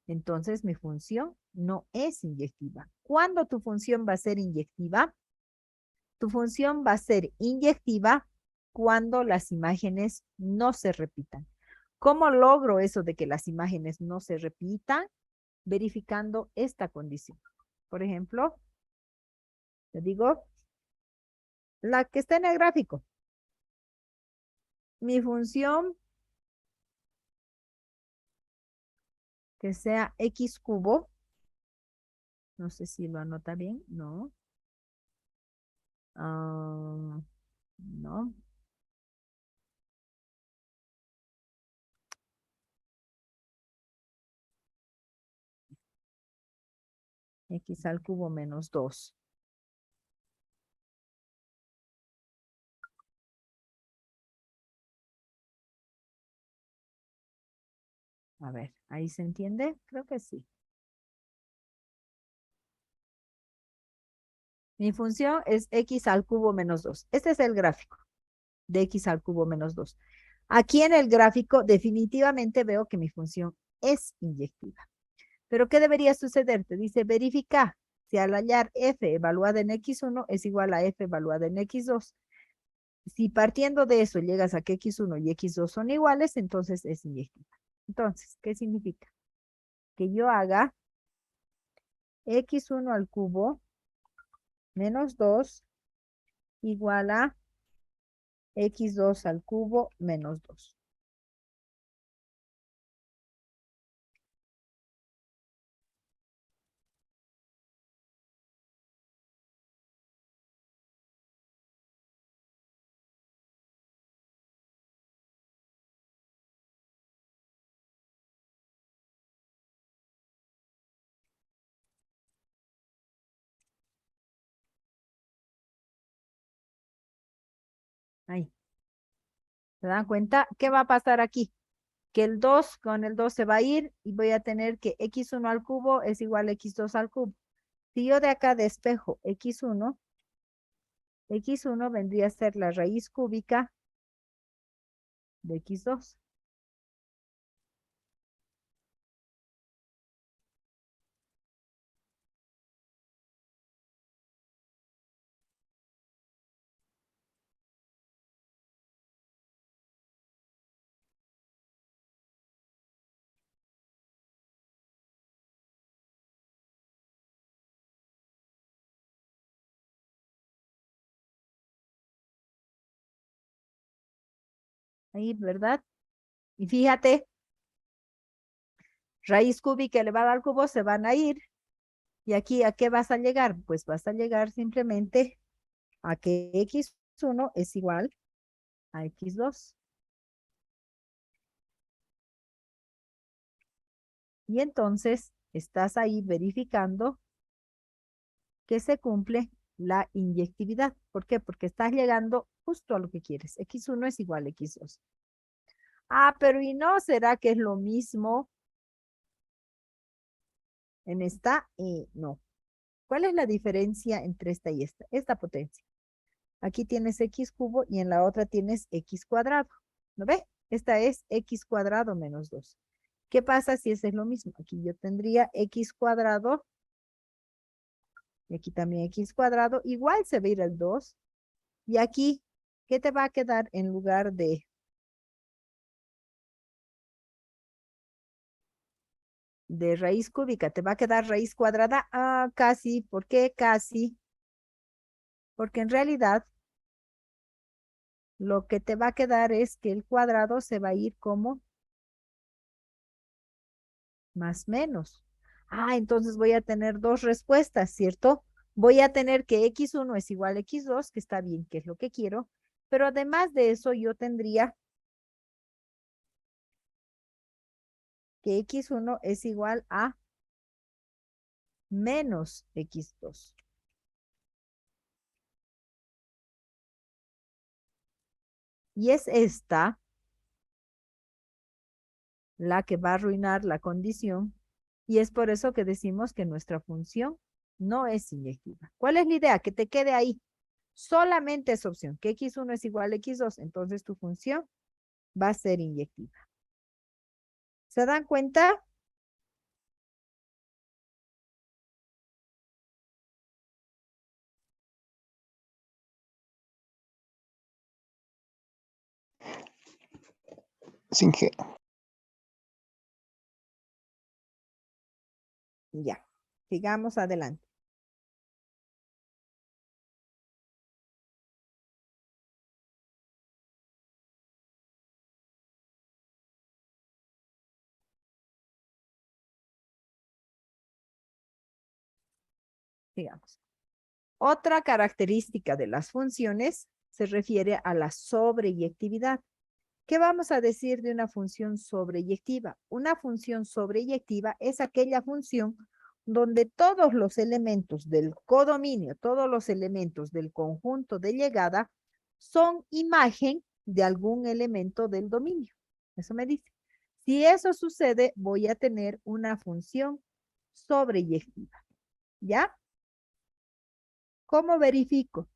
Entonces mi función no es inyectiva. ¿Cuándo tu función va a ser inyectiva? Tu función va a ser inyectiva cuando las imágenes no se repitan. ¿Cómo logro eso de que las imágenes no se repitan? Verificando esta condición. Por ejemplo, te digo, la que está en el gráfico. Mi función que sea x cubo. No sé si lo anota bien. No. No. X al cubo menos 2. A ver, ¿ahí se entiende? Creo que sí. Mi función es x al cubo menos 2. Este es el gráfico de x al cubo menos 2. Aquí en el gráfico definitivamente veo que mi función es inyectiva. Pero ¿qué debería suceder? Te dice verificar si al hallar f evaluada en x1 es igual a f evaluada en x2. Si partiendo de eso llegas a que x1 y x2 son iguales, entonces es inyectiva. Entonces, ¿qué significa? Que yo haga x1 al cubo menos 2 igual a x2 al cubo menos 2. Ahí. ¿Se dan cuenta? ¿Qué va a pasar aquí? Que el 2 con el 2 se va a ir y voy a tener que x1 al cubo es igual a x2 al cubo. Si yo de acá despejo x1 vendría a ser la raíz cúbica de x2. Ahí, ¿verdad? Y fíjate, raíz cúbica elevada al cubo se van a ir. ¿Y aquí a qué vas a llegar? Pues vas a llegar simplemente a que x1 es igual a x2. Y entonces estás ahí verificando que se cumple la inyectividad. ¿Por qué? Porque estás llegando justo a lo que quieres. x1 es igual a x2. Pero ¿y no será que es lo mismo en esta? No. ¿Cuál es la diferencia entre esta y esta? Esta potencia. Aquí tienes x cubo y en la otra tienes x cuadrado. ¿Lo ves? Esta es x cuadrado menos 2. ¿Qué pasa si ese es lo mismo? Aquí yo tendría x cuadrado y aquí también x cuadrado. Igual se va a ir el 2. Y aquí, ¿qué te va a quedar en lugar de raíz cúbica? ¿Te va a quedar raíz cuadrada? Ah, casi. ¿Por qué casi? Porque en realidad lo que te va a quedar es que el cuadrado se va a ir como más menos. Ah, entonces voy a tener dos respuestas, ¿cierto? Voy a tener que x1 es igual a x2, que está bien, que es lo que quiero. Pero además de eso, yo tendría que x1 es igual a menos x2. Y es esta la que va a arruinar la condición. Y es por eso que decimos que nuestra función no es inyectiva. ¿Cuál es la idea? Que te quede ahí. Solamente esa opción, que x1 es igual a x2. Entonces tu función va a ser inyectiva. ¿Se dan cuenta? Sin que. Ya. Sigamos adelante. Sigamos. Otra característica de las funciones se refiere a la sobreyectividad. ¿Qué vamos a decir de una función sobreyectiva? Una función sobreyectiva es aquella función donde todos los elementos del codominio, todos los elementos del conjunto de llegada son imagen de algún elemento del dominio. Eso me dice. Si eso sucede, voy a tener una función sobreyectiva. ¿Ya? ¿Cómo verifico?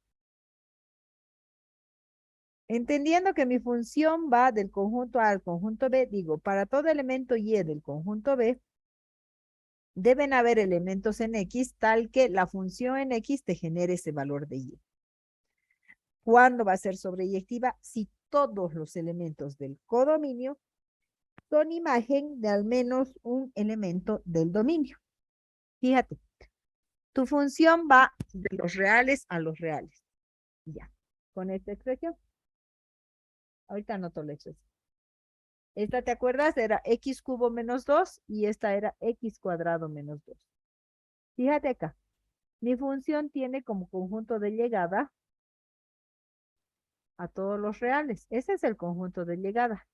Entendiendo que mi función va del conjunto A al conjunto B, digo, para todo elemento Y del conjunto B, deben haber elementos en X tal que la función en X te genere ese valor de Y. ¿Cuándo va a ser sobreyectiva? Si todos los elementos del codominio son imagen de al menos un elemento del dominio. Fíjate, tu función va de los reales a los reales. Ya, con esta expresión. Ahorita anoto la expresión. Esta, ¿te acuerdas? Era x cubo menos 2 y esta era x cuadrado menos 2. Fíjate acá. Mi función tiene como conjunto de llegada a todos los reales. Ese es el conjunto de llegada.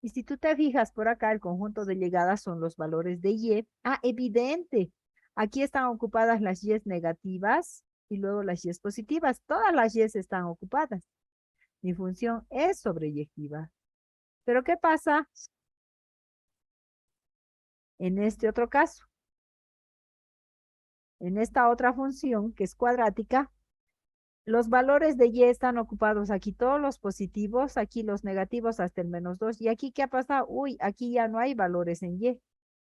Y si tú te fijas por acá, el conjunto de llegada son los valores de y. Ah, evidente. Aquí están ocupadas las y negativas y luego las y positivas. Todas las y están ocupadas. Mi función es sobreyectiva. Pero ¿qué pasa en este otro caso? En esta otra función, que es cuadrática, los valores de y están ocupados aquí, todos los positivos, aquí los negativos hasta el menos 2. ¿Y aquí qué ha pasado? Uy, aquí ya no hay valores en y.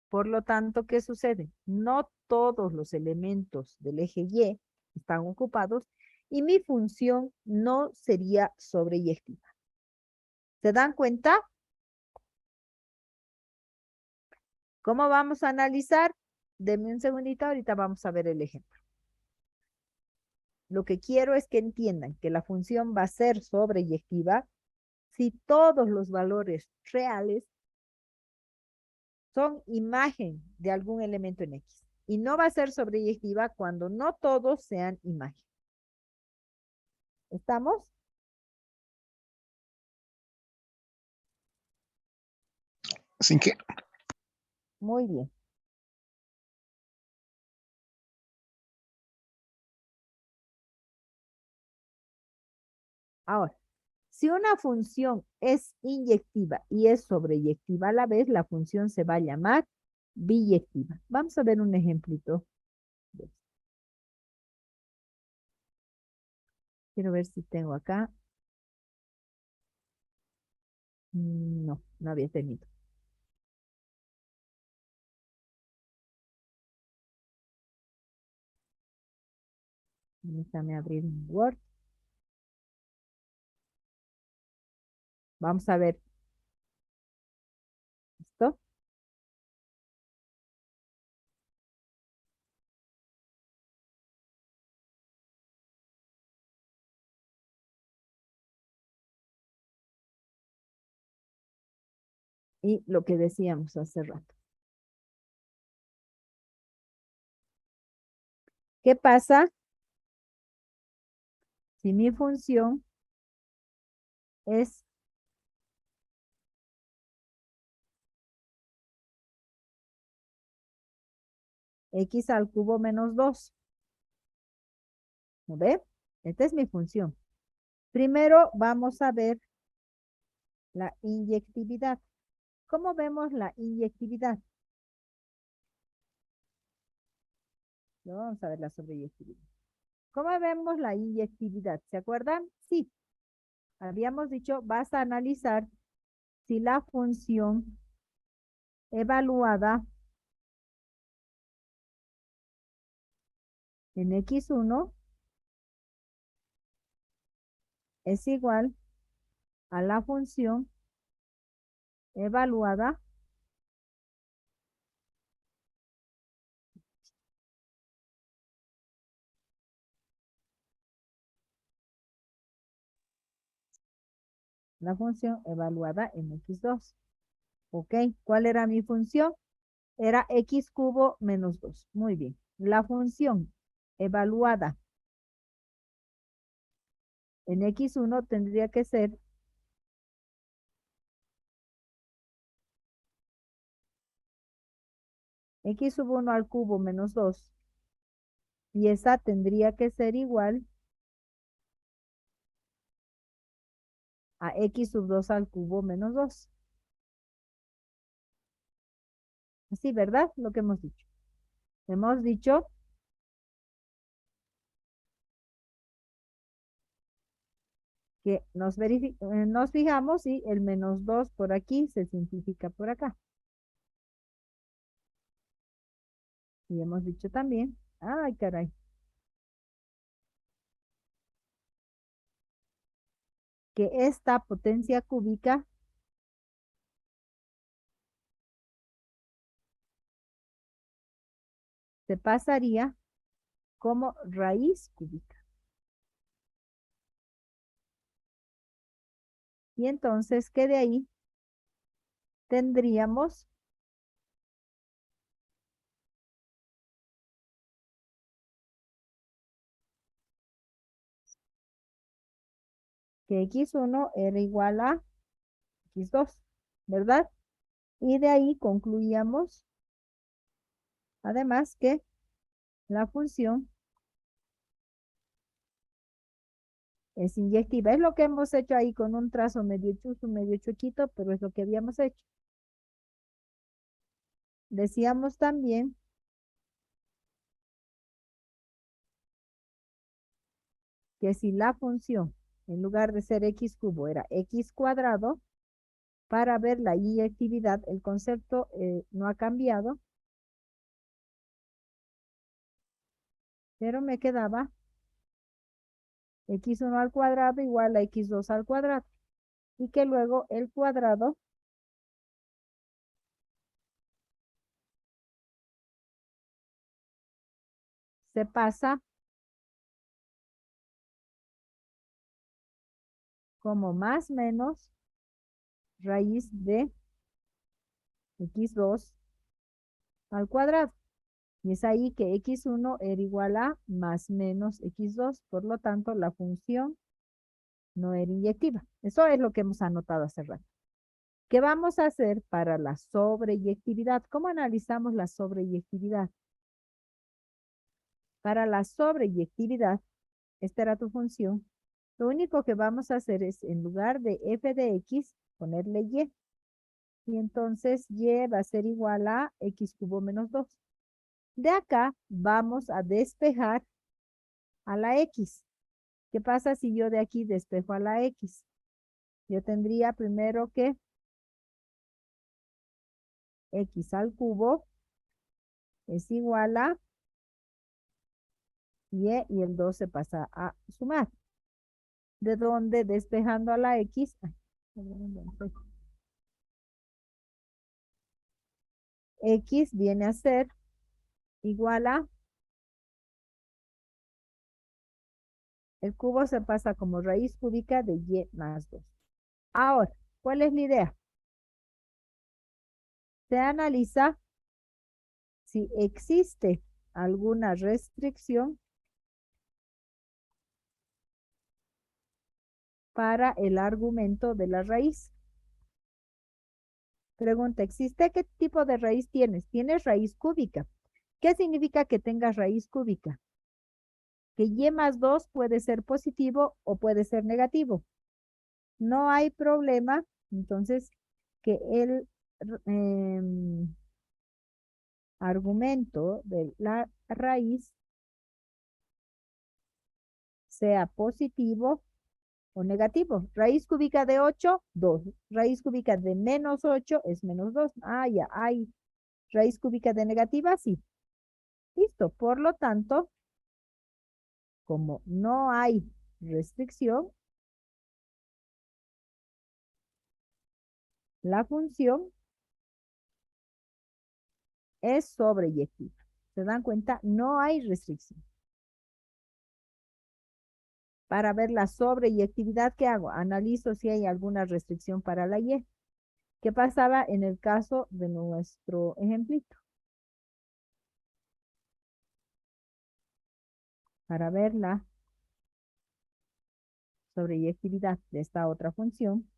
Por lo tanto, ¿qué sucede? No todos los elementos del eje y están ocupados y mi función no sería sobreyectiva. ¿Se dan cuenta? ¿Cómo vamos a analizar? Denme un segundito, ahorita vamos a ver el ejemplo. Lo que quiero es que entiendan que la función va a ser sobreyectiva si todos los valores reales son imagen de algún elemento en X. Y no va a ser sobreyectiva cuando no todos sean imagen. ¿Estamos? Sin que. Muy bien. Ahora, si una función es inyectiva y es sobreyectiva a la vez, la función se va a llamar biyectiva. Vamos a ver un ejemplito. Quiero ver si tengo acá. No, no había tenido. Déjame abrir un Word. Vamos a ver. ¿Listo? Y lo que decíamos hace rato. ¿Qué pasa si mi función es x al cubo menos 2? ¿No ve? Esta es mi función. Primero vamos a ver la inyectividad. ¿Cómo vemos la inyectividad? No, vamos a ver la sobreyectividad. ¿Cómo vemos la inyectividad? ¿Se acuerdan? Sí. Habíamos dicho, vas a analizar si la función evaluada en x1 es igual a la función evaluada en x2. ¿Ok? ¿Cuál era mi función? Era x cubo menos 2. Muy bien. La función evaluada en x1 tendría que ser x sub 1 al cubo menos 2. Y esa tendría que ser igual a x sub 2 al cubo menos 2. Así, ¿verdad? Lo que hemos dicho. Hemos dicho que nos fijamos y el menos 2 por aquí se simplifica por acá. Y hemos dicho también, ay caray, que esta potencia cúbica se pasaría como raíz cúbica. Y entonces que de ahí tendríamos que x1 era igual a x2, ¿verdad? Y de ahí concluíamos, además, que la función es inyectiva. Es lo que hemos hecho ahí con un trazo medio chuzo, medio chuequito, pero es lo que habíamos hecho. Decíamos también que si la función, en lugar de ser x cubo, era x cuadrado, para ver la inyectividad, el concepto no ha cambiado, pero me quedaba x1 al cuadrado igual a x2 al cuadrado. Y que luego el cuadrado se pasa como más menos raíz de x2 al cuadrado. Y es ahí que x1 era igual a más menos x2. Por lo tanto, la función no era inyectiva. Eso es lo que hemos anotado hace rato. ¿Qué vamos a hacer para la sobreyectividad? ¿Cómo analizamos la sobreyectividad? Para la sobreyectividad, esta era tu función. Lo único que vamos a hacer es, en lugar de f de x, ponerle y. Y entonces y va a ser igual a x cubo menos 2. De acá vamos a despejar a la x. ¿Qué pasa si yo de aquí despejo a la X? Yo tendría primero que X al cubo es igual a y el 2 se pasa a sumar. ¿De dónde? Despejando a la X. X viene a ser igual a, el cubo se pasa como raíz cúbica de y más 2. Ahora, ¿cuál es la idea? Se analiza si existe alguna restricción para el argumento de la raíz. Pregunta, ¿existe? ¿Qué tipo de raíz tienes? Tienes raíz cúbica. ¿Qué significa que tengas raíz cúbica? Que y más 2 puede ser positivo o puede ser negativo. No hay problema, entonces, que el argumento de la raíz sea positivo o negativo. Raíz cúbica de 8, 2. Raíz cúbica de menos 8 es menos 2. Ah, ya, hay raíz cúbica de negativa, sí. Listo, por lo tanto, como no hay restricción, la función es sobreyectiva. ¿Se dan cuenta? No hay restricción. Para ver la sobreyectividad, ¿qué hago? Analizo si hay alguna restricción para la y. ¿Qué pasaba en el caso de nuestro ejemplito? Para ver la sobreyectividad de esta otra función,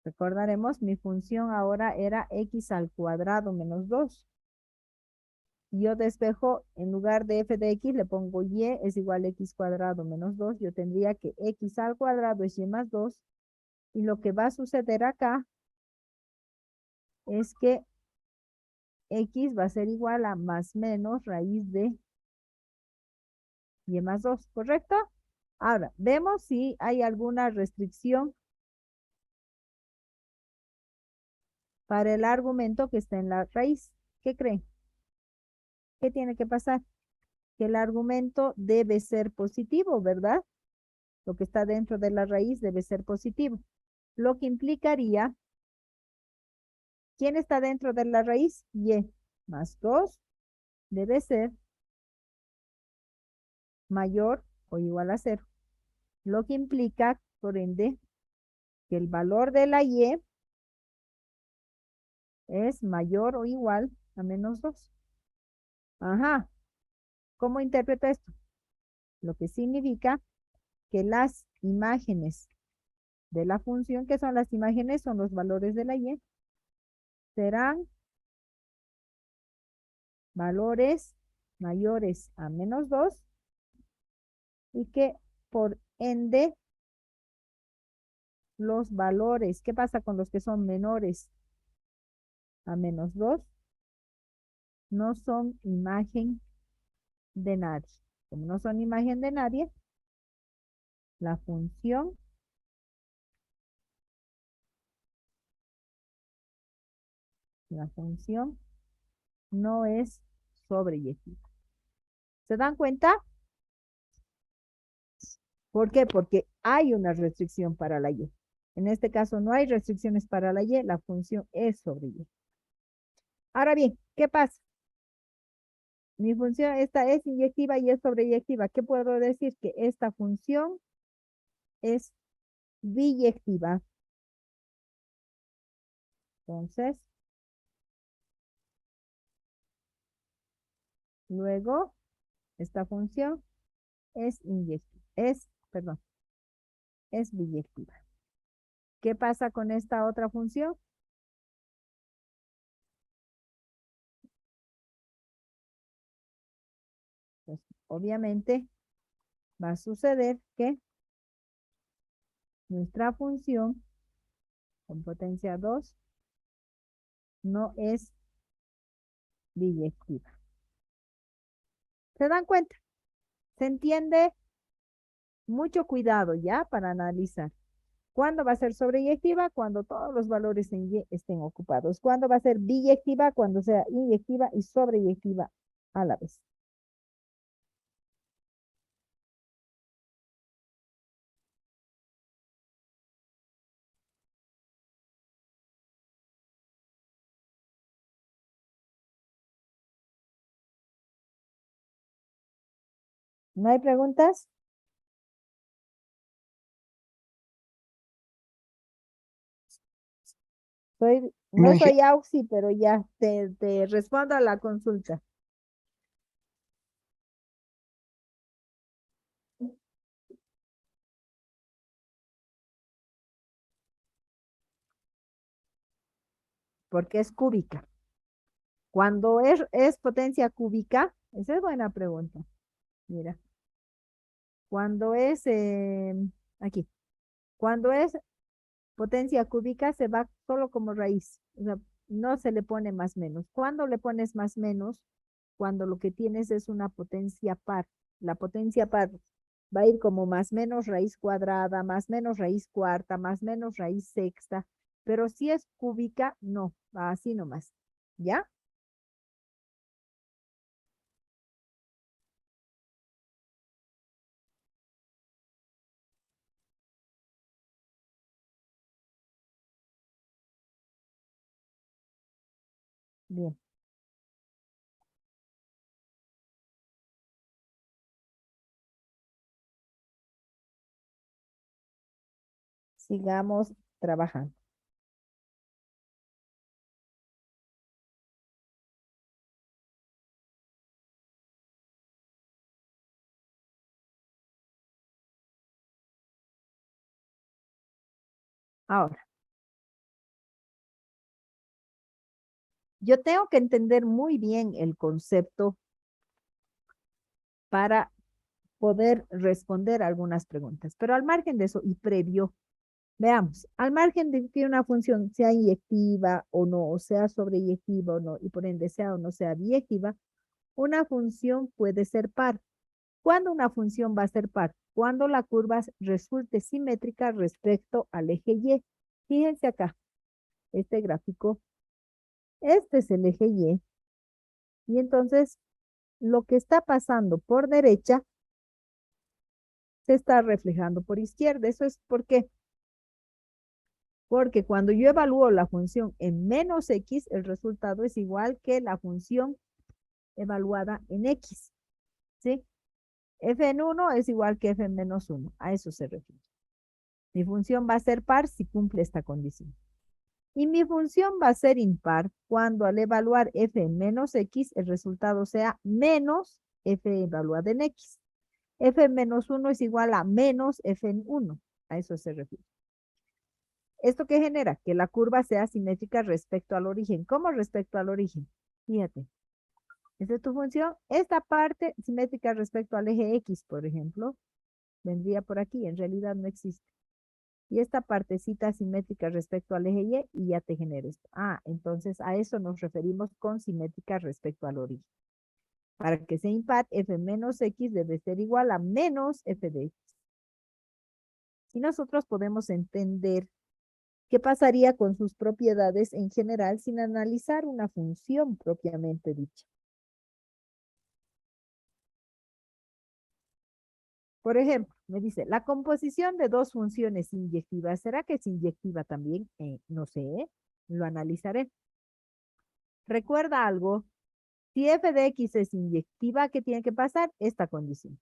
recordaremos, mi función ahora era x al cuadrado menos 2. Yo despejo, en lugar de f de x, le pongo y es igual a x cuadrado menos 2. Yo tendría que x al cuadrado es y más 2. Y lo que va a suceder acá es que x va a ser igual a más menos raíz de y más 2, ¿correcto? Ahora, vemos si hay alguna restricción para el argumento que está en la raíz. ¿Qué creen? ¿Qué tiene que pasar? Que el argumento debe ser positivo, ¿verdad? Lo que está dentro de la raíz debe ser positivo. Lo que implicaría, ¿quién está dentro de la raíz? Y más 2 debe ser mayor o igual a 0. Lo que implica, por ende, que el valor de la y es mayor o igual a menos 2. Ajá. ¿Cómo interpreto esto? Lo que significa que las imágenes de la función, que son las imágenes, son los valores de la y, serán valores mayores a menos 2 y que por ende los valores, ¿qué pasa con los que son menores a menos 2? No son imagen de nadie. Como no son imagen de nadie, la función no es sobreyectiva. ¿Se dan cuenta? ¿Por qué? Porque hay una restricción para la y. En este caso no hay restricciones para la y, la función es sobreyectiva. Ahora bien, ¿qué pasa? Mi función esta es inyectiva y es sobreyectiva. ¿Qué puedo decir? Que esta función es biyectiva. Entonces, luego, esta función es inyectiva. Perdón, es biyectiva. ¿Qué pasa con esta otra función? Pues, obviamente, va a suceder que nuestra función con potencia 2 no es biyectiva. ¿Se dan cuenta? ¿Se entiende? Mucho cuidado ya para analizar. ¿Cuándo va a ser sobreyectiva? Cuando todos los valores en Y estén ocupados. ¿Cuándo va a ser biyectiva? Cuando sea inyectiva y sobreyectiva a la vez. ¿No hay preguntas? No, No soy Auxi, pero ya te respondo a la consulta. Porque es cúbica. Cuando es potencia cúbica, esa es buena pregunta. Mira, cuando es, aquí, cuando es potencia cúbica se va solo como raíz, o sea, no se le pone más menos. ¿Cuándo le pones más menos? Cuando lo que tienes es una potencia par. La potencia par va a ir como más menos raíz cuadrada, más menos raíz cuarta, más menos raíz sexta, pero si es cúbica, no, va así nomás. ¿Ya? Bien. Sigamos trabajando. Ahora, yo tengo que entender muy bien el concepto para poder responder algunas preguntas, pero al margen de eso y previo, veamos, al margen de que una función sea inyectiva o no, o sea sobreyectiva o no, y por ende sea o no sea biyectiva, una función puede ser par. ¿Cuándo una función va a ser par? Cuando la curva resulte simétrica respecto al eje Y. Fíjense acá, este gráfico, este es el eje y entonces lo que está pasando por derecha se está reflejando por izquierda. ¿Eso es por qué? Porque cuando yo evalúo la función en menos x, el resultado es igual que la función evaluada en x, ¿sí? F en 1 es igual que F en menos 1, a eso se refiere. Mi función va a ser par si cumple esta condición. Y mi función va a ser impar cuando al evaluar F en menos x, el resultado sea menos F evaluada en x. F en menos 1 es igual a menos F en 1, a eso se refiere. ¿Esto qué genera? Que la curva sea simétrica respecto al origen. ¿Cómo respecto al origen? Fíjate. Esta es tu función. Esta parte simétrica respecto al eje X, por ejemplo, vendría por aquí. En realidad no existe. Y esta partecita simétrica respecto al eje Y y ya te genera esto. Ah, entonces a eso nos referimos con simétrica respecto al origen. Para que sea impar, F menos X debe ser igual a menos F de X. Y nosotros podemos entender ¿qué pasaría con sus propiedades en general sin analizar una función propiamente dicha? Por ejemplo, me dice, la composición de dos funciones inyectivas, ¿será que es inyectiva también? No sé, lo analizaré. Recuerda algo, si f de x es inyectiva, ¿qué tiene que pasar? Esta condición.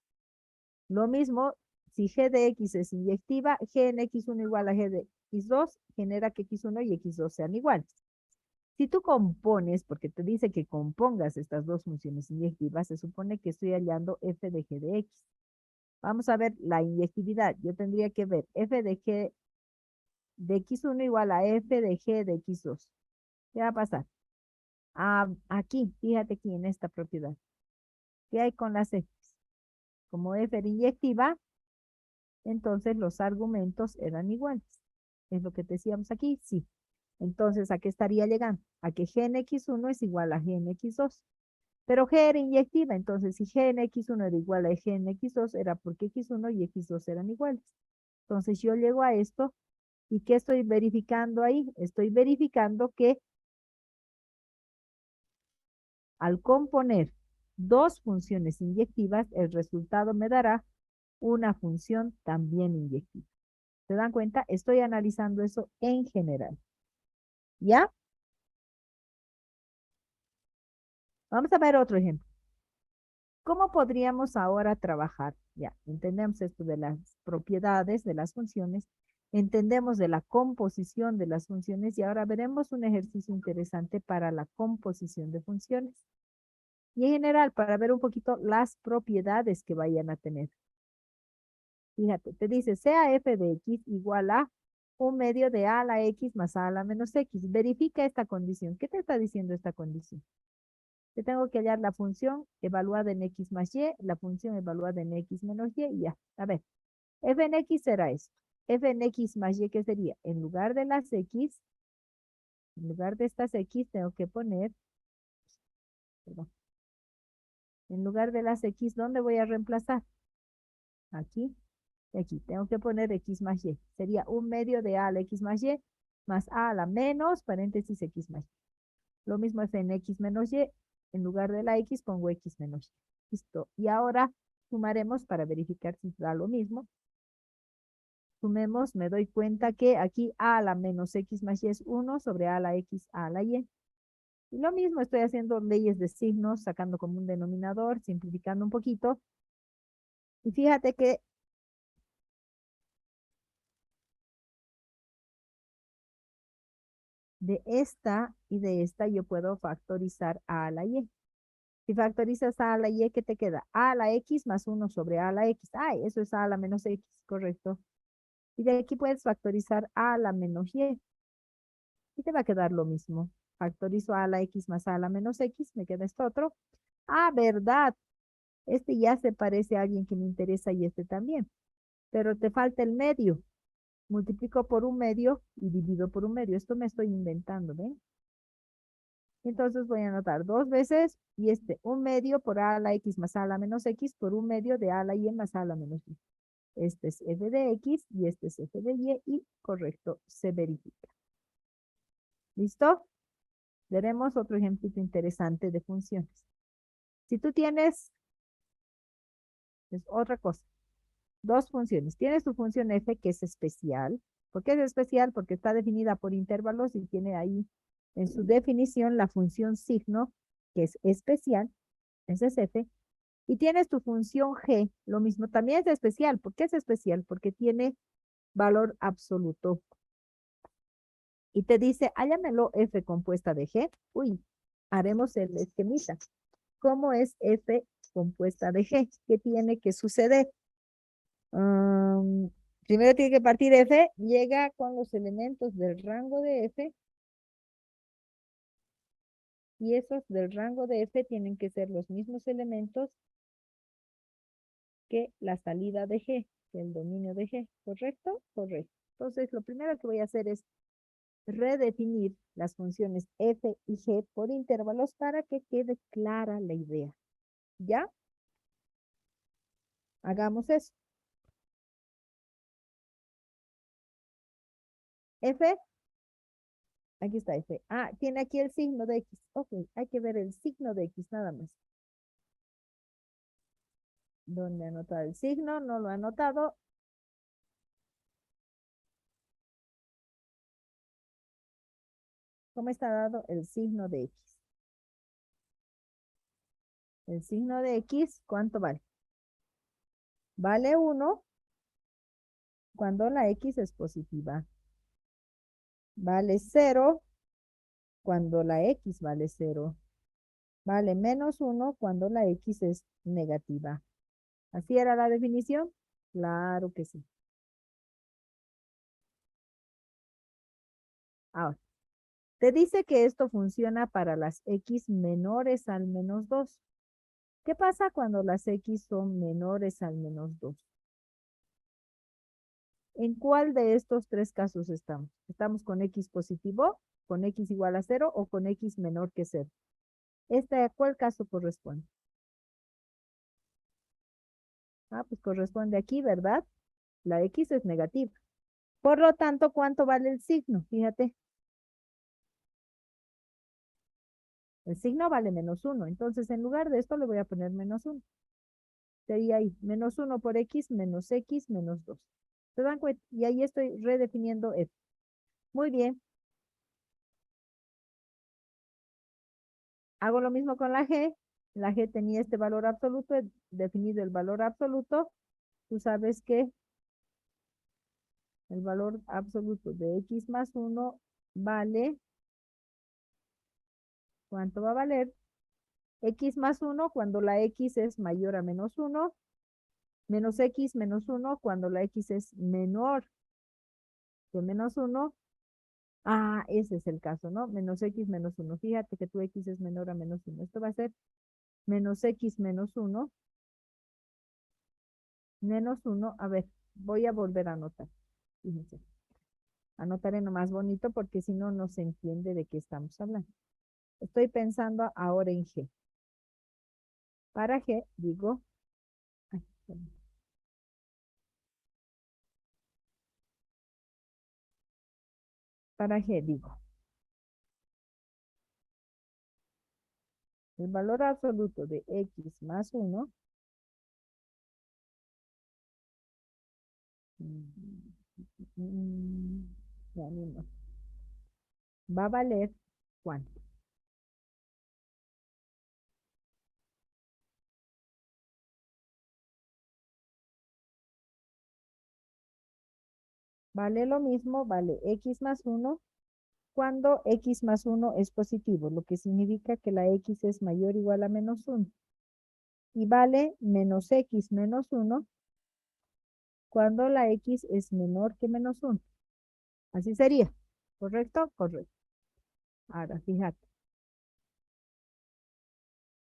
Lo mismo, si g de x es inyectiva, g en x1 igual a g de x2, genera que x1 y x2 sean iguales. Si tú compones, porque te dice que compongas estas dos funciones inyectivas, se supone que estoy hallando f de g de x. Vamos a ver la inyectividad. Yo tendría que ver f de g de x1 igual a f de g de x2. ¿Qué va a pasar? Aquí, fíjate aquí en esta propiedad. ¿Qué hay con las x? Como f era inyectiva, entonces los argumentos eran iguales. ¿Es lo que decíamos aquí? Sí. Entonces, ¿a qué estaría llegando? A que g en x1 es igual a g en x2. Pero g era inyectiva, entonces si g en x1 era igual a g en x2, era porque x1 y x2 eran iguales. Entonces yo llego a esto, ¿y qué estoy verificando ahí? Estoy verificando que al componer dos funciones inyectivas, el resultado me dará una función también inyectiva. ¿Se dan cuenta? Estoy analizando eso en general. ¿Ya? Vamos a ver otro ejemplo. ¿Cómo podríamos ahora trabajar? Ya, entendemos esto de las propiedades de las funciones, entendemos de la composición de las funciones y ahora veremos un ejercicio interesante para la composición de funciones. Y en general, para ver un poquito las propiedades que vayan a tener. Fíjate, te dice, sea f de x igual a un medio de a a la x más a la menos x. Verifica esta condición. ¿Qué te está diciendo esta condición? Que tengo que hallar la función evaluada en x más y, la función evaluada en x menos y ya. A ver, f en x será esto. F en x más y, ¿qué sería? En lugar de las x, en lugar de estas x, tengo que poner, perdón, en lugar de las x, ¿dónde voy a reemplazar? Aquí y aquí. Tengo que poner x más y. Sería un medio de a a la x más y, más a a la menos, paréntesis, x más y. Lo mismo f en x menos y. En lugar de la x pongo x menos y. Listo. Y ahora sumaremos para verificar si da lo mismo. Sumemos, me doy cuenta que aquí a la menos x más y es 1 sobre a la x a la y. Y lo mismo, estoy haciendo leyes de signos, sacando como un denominador, simplificando un poquito. Y fíjate que de esta y de esta yo puedo factorizar a la y. Si factorizas a la y, ¿qué te queda? A la x más 1 sobre a la x. Ay, eso es a la menos x, correcto. Y de aquí puedes factorizar a la menos y. Y te va a quedar lo mismo. Factorizo a la x más a la menos x, me queda esto otro. Ah, verdad. Este ya se parece a alguien que me interesa y este también. Pero te falta el medio. Multiplico por un medio y divido por un medio. Esto me estoy inventando, ¿ven? Entonces voy a anotar dos veces y un medio por a a la x más a a la menos x por un medio de a a la y más a a la menos y. Este es f de x y este es f de y correcto, se verifica. ¿Listo? Veremos otro ejemplito interesante de funciones. Si tú tienes, es otra cosa, dos funciones. Tienes tu función f que es especial. ¿Por qué es especial? Porque está definida por intervalos y tiene ahí en su definición la función signo, que es especial, ese es f. Y tienes tu función g, lo mismo, también es especial. ¿Por qué es especial? Porque tiene valor absoluto. Y te dice, hállamelo f compuesta de g. Uy, haremos el esquemita. ¿Cómo es f compuesta de g? ¿Qué tiene que suceder? Primero tiene que partir f, llega con los elementos del rango de f. Y esos del rango de f tienen que ser los mismos elementos que la salida de g, que el dominio de g. ¿Correcto? Correcto. Entonces, lo primero que voy a hacer es redefinir las funciones f y g por intervalos para que quede clara la idea. ¿Ya? Hagamos eso. F, aquí está F. Ah, tiene aquí el signo de X. Ok, hay que ver el signo de X nada más. ¿Dónde anotar el signo? No lo he anotado. ¿Cómo está dado el signo de X? El signo de X, ¿cuánto vale? Vale 1 cuando la X es positiva. Vale 0 cuando la X vale 0. Vale menos 1 cuando la X es negativa. ¿Así era la definición? Claro que sí. Ahora, te dice que esto funciona para las X menores al menos 2. ¿Qué pasa cuando las X son menores al menos 2? ¿En cuál de estos tres casos estamos? ¿Estamos con x positivo, con x igual a 0 o con x menor que 0? ¿A cuál caso corresponde? Ah, pues corresponde aquí, ¿verdad? La x es negativa. Por lo tanto, ¿cuánto vale el signo? Fíjate. El signo vale -1. Entonces, en lugar de esto, le voy a poner -1. Sería ahí, -1 por x, menos x, menos 2. ¿Se dan cuenta? Y ahí estoy redefiniendo f. Muy bien. Hago lo mismo con la g. La g tenía este valor absoluto. He definido el valor absoluto. Tú sabes que el valor absoluto de x más 1 vale, ¿cuánto va a valer? X más 1 cuando la x es mayor a -1, menos x menos 1 cuando la x es menor que -1. Ah, ese es el caso, ¿no? Menos x menos 1. Fíjate que tu x es menor a -1. Esto va a ser menos x menos 1, menos 1. A ver, voy a volver a anotar. Fíjense. Anotaré nomás bonito porque si no, no se entiende de qué estamos hablando. Estoy pensando ahora en g. Para g, digo, ay, perdón. Para g, digo, el valor absoluto de x más 1 ya ni no. Va a valer ¿cuánto? Vale lo mismo, vale x más 1 cuando x más 1 es positivo, lo que significa que la x es mayor o igual a -1. Y vale menos x menos 1 cuando la x es menor que -1. Así sería. ¿Correcto? Correcto. Ahora, fíjate.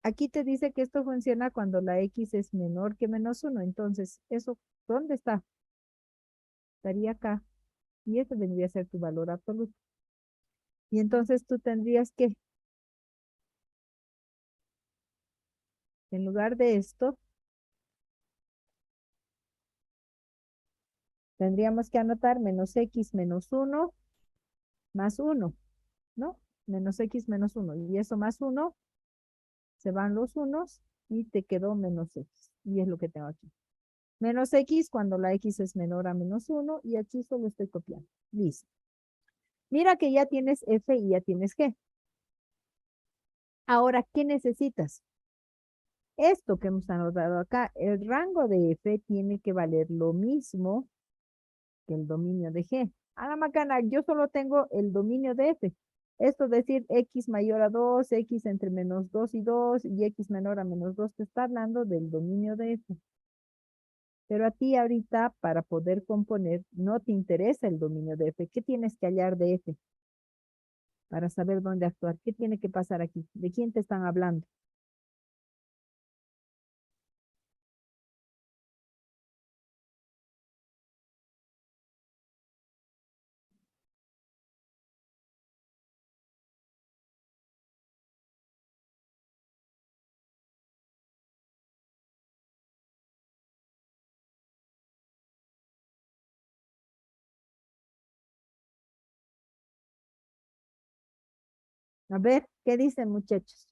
Aquí te dice que esto funciona cuando la x es menor que -1. Entonces, ¿eso dónde está? Estaría acá. Y este vendría a ser tu valor absoluto. Y entonces tú tendrías que, en lugar de esto, tendríamos que anotar menos x menos 1 más 1, ¿no? Menos x menos 1. Y eso más 1, se van los unos y te quedó menos x. Y es lo que tengo aquí. Menos x cuando la x es menor a -1 y aquí solo estoy copiando. Listo. Mira que ya tienes f y ya tienes g. Ahora, ¿qué necesitas? Esto que hemos anotado acá, el rango de f tiene que valer lo mismo que el dominio de g. A la macana, yo solo tengo el dominio de f. Esto es decir, x mayor a 2, x entre -2 y 2 y x menor a -2 te está hablando del dominio de f. Pero a ti ahorita, para poder componer, no te interesa el dominio de f. ¿Qué tienes que hallar de f? Para saber dónde actuar. ¿Qué tiene que pasar aquí? ¿De quién te están hablando? A ver, ¿qué dicen muchachos?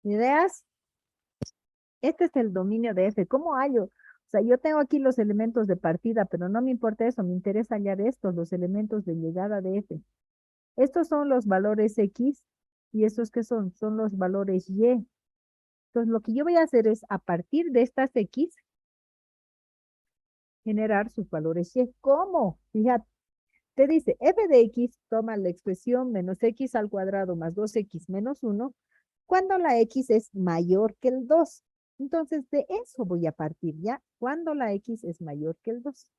¿Ideas? Este es el dominio de f. ¿Cómo hallo? O sea, yo tengo aquí los elementos de partida, pero no me importa eso. Me interesa hallar estos, los elementos de llegada de f. Estos son los valores x y estos que son los valores y. Entonces, lo que yo voy a hacer es, a partir de estas X, generar sus valores Y. ¿Cómo? Fíjate, te dice, f de X toma la expresión menos X al cuadrado más 2X menos 1, cuando la X es mayor que el 2. Entonces, de eso voy a partir, ¿ya? Cuando la X es mayor que el 2.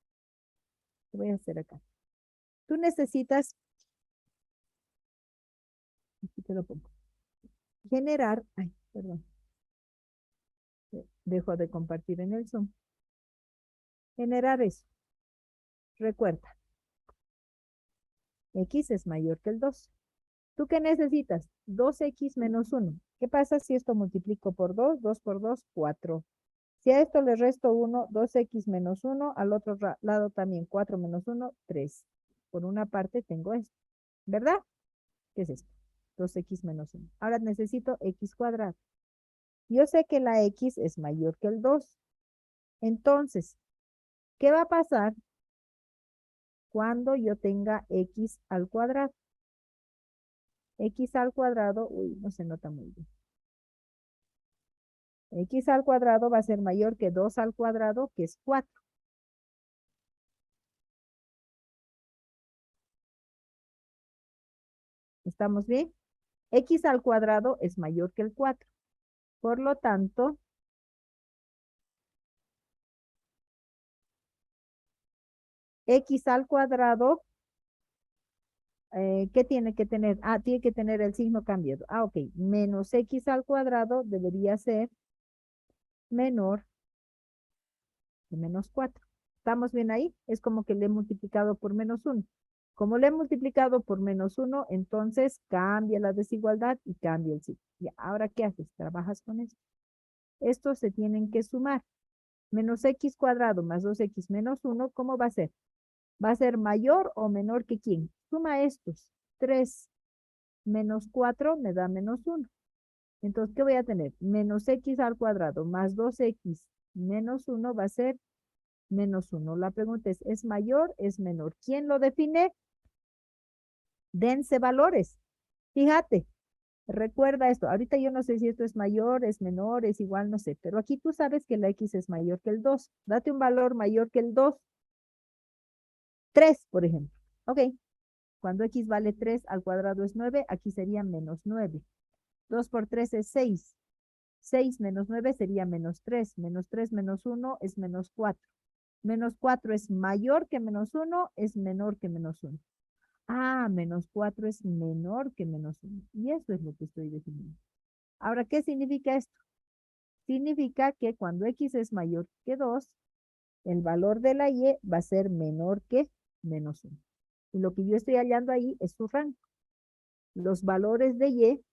Lo voy a hacer acá. Tú necesitas, aquí te lo pongo, generar, ay, perdón, dejo de compartir en el Zoom. Generar eso. Recuerda, X es mayor que el 2. ¿Tú qué necesitas? 2X menos 1. ¿Qué pasa si esto multiplico por 2? 2 por 2, 4. Si a esto le resto 1, 2X menos 1, al otro lado también 4 menos 1, 3. Por una parte tengo esto, ¿verdad? ¿Qué es esto? 2X menos 1. Ahora necesito X cuadrado. Yo sé que la X es mayor que el 2. Entonces, ¿qué va a pasar cuando yo tenga X al cuadrado? X al cuadrado, uy, no se nota muy bien. X al cuadrado va a ser mayor que 2 al cuadrado, que es 4. ¿Estamos bien? X al cuadrado es mayor que el 4. Por lo tanto, X al cuadrado, ¿qué tiene que tener? Ah, tiene que tener el signo cambiado. Ah, ok. Menos X al cuadrado debería ser menor que menos 4. ¿Estamos bien ahí? Es como que le he multiplicado por menos 1. Como le he multiplicado por menos 1, entonces cambia la desigualdad y cambia el signo. Y ahora, ¿qué haces? Trabajas con esto. Estos se tienen que sumar. Menos X cuadrado más 2X menos 1, ¿cómo va a ser? ¿Va a ser mayor o menor que quién? Suma estos. 3 menos 4 me da menos 1. Entonces, ¿qué voy a tener? Menos X al cuadrado más 2X menos 1 va a ser menos 1. La pregunta ¿es mayor? ¿Es menor? ¿Quién lo define? Dense valores. Fíjate, recuerda esto. Ahorita yo no sé si esto es mayor, es menor, es igual, no sé. Pero aquí tú sabes que la X es mayor que el 2. Date un valor mayor que el 2. 3, por ejemplo. Ok. Cuando X vale 3 al cuadrado es 9, aquí sería menos 9. 2 por 3 es 6. 6 menos 9 sería menos 3. Menos 3 menos 1 es menos 4. Menos 4 es mayor que menos 1, es menor que menos 1. Ah, menos 4 es menor que menos 1. Y eso es lo que estoy definiendo. Ahora, ¿qué significa esto? Significa que cuando X es mayor que 2, el valor de la Y va a ser menor que menos 1. Y lo que yo estoy hallando ahí es su rango. Los valores de Y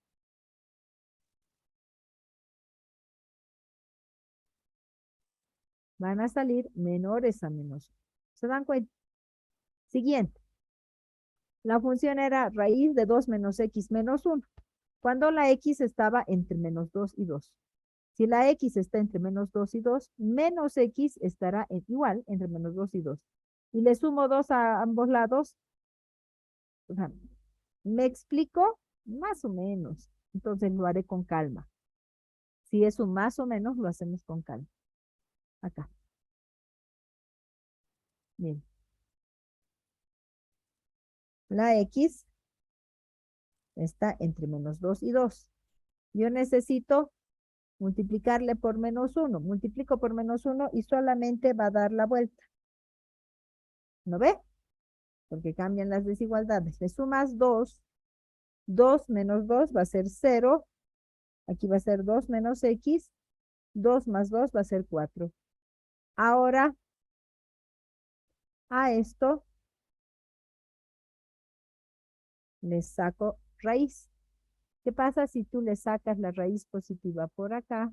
van a salir menores a menos 1. ¿Se dan cuenta? Siguiente. La función era raíz de 2 menos X menos 1. Cuando la X estaba entre menos 2 y 2. Si la X está entre menos 2 y 2, menos X estará igual entre menos 2 y 2. Y le sumo 2 a ambos lados. O sea, ¿me explico? Más o menos. Entonces lo haré con calma. Si es un más o menos, lo hacemos con calma. Acá. Bien. La X está entre menos 2 y 2. Yo necesito multiplicarle por menos 1. Multiplico por menos 1 y solamente va a dar la vuelta. ¿No ve? Porque cambian las desigualdades. Le sumas 2. 2 menos 2 va a ser 0. Aquí va a ser 2 menos X. 2 más 2 va a ser 4. Ahora, a esto le saco raíz. ¿Qué pasa si tú le sacas la raíz positiva por acá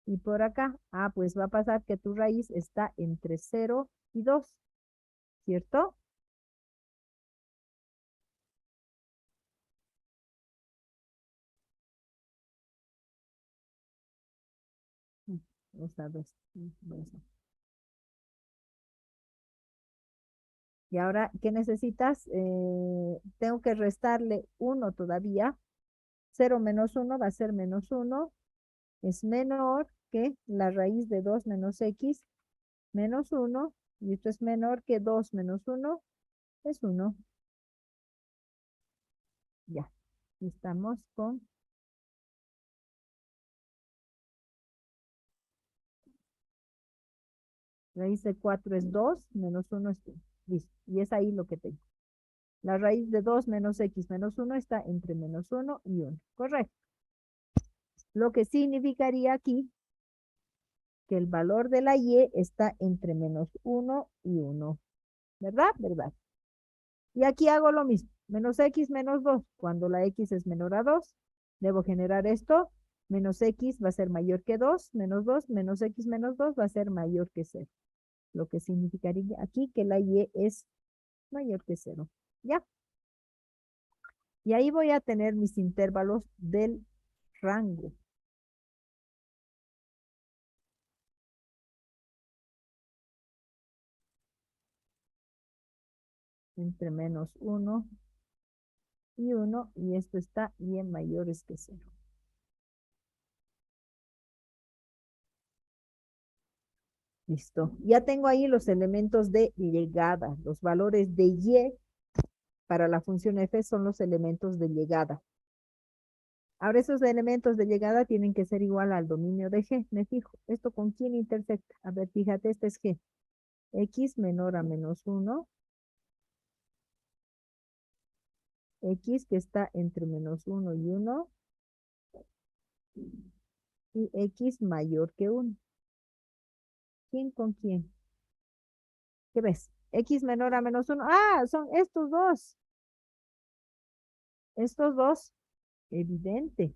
y por acá? Ah, pues va a pasar que tu raíz está entre 0 y 2, ¿cierto? O sea, 2. Y ahora, ¿qué necesitas? Tengo que restarle 1 todavía. 0 menos 1 va a ser menos 1. Es menor que la raíz de 2 menos x menos 1. Y esto es menor que 2 menos 1 es 1. Ya. Y estamos con raíz de 4 es 2, menos 1 es 1. Listo. Y es ahí lo que tengo. La raíz de 2 menos x menos 1 está entre menos 1 y 1. Correcto. Lo que significaría aquí que el valor de la y está entre menos 1 y 1. ¿Verdad? ¿Verdad? Y aquí hago lo mismo. Menos x menos 2. Cuando la x es menor a 2, debo generar esto. Menos x va a ser mayor que 2. Menos 2. Menos x menos 2 va a ser mayor que 0. Lo que significaría aquí que la y es mayor que 0. ¿Ya? Y ahí voy a tener mis intervalos del rango. Entre menos 1 y 1, y esto está bien mayores que 0. Listo. Ya tengo ahí los elementos de llegada. Los valores de y para la función f son los elementos de llegada. Ahora esos elementos de llegada tienen que ser igual al dominio de g. Me fijo. ¿Esto con quién intersecta? A ver, fíjate, este es g. X menor a menos 1. X que está entre menos 1 y 1. Y X mayor que 1. ¿Quién con quién? ¿Qué ves? X menor a menos 1. Ah, son estos dos. Estos dos. Evidente.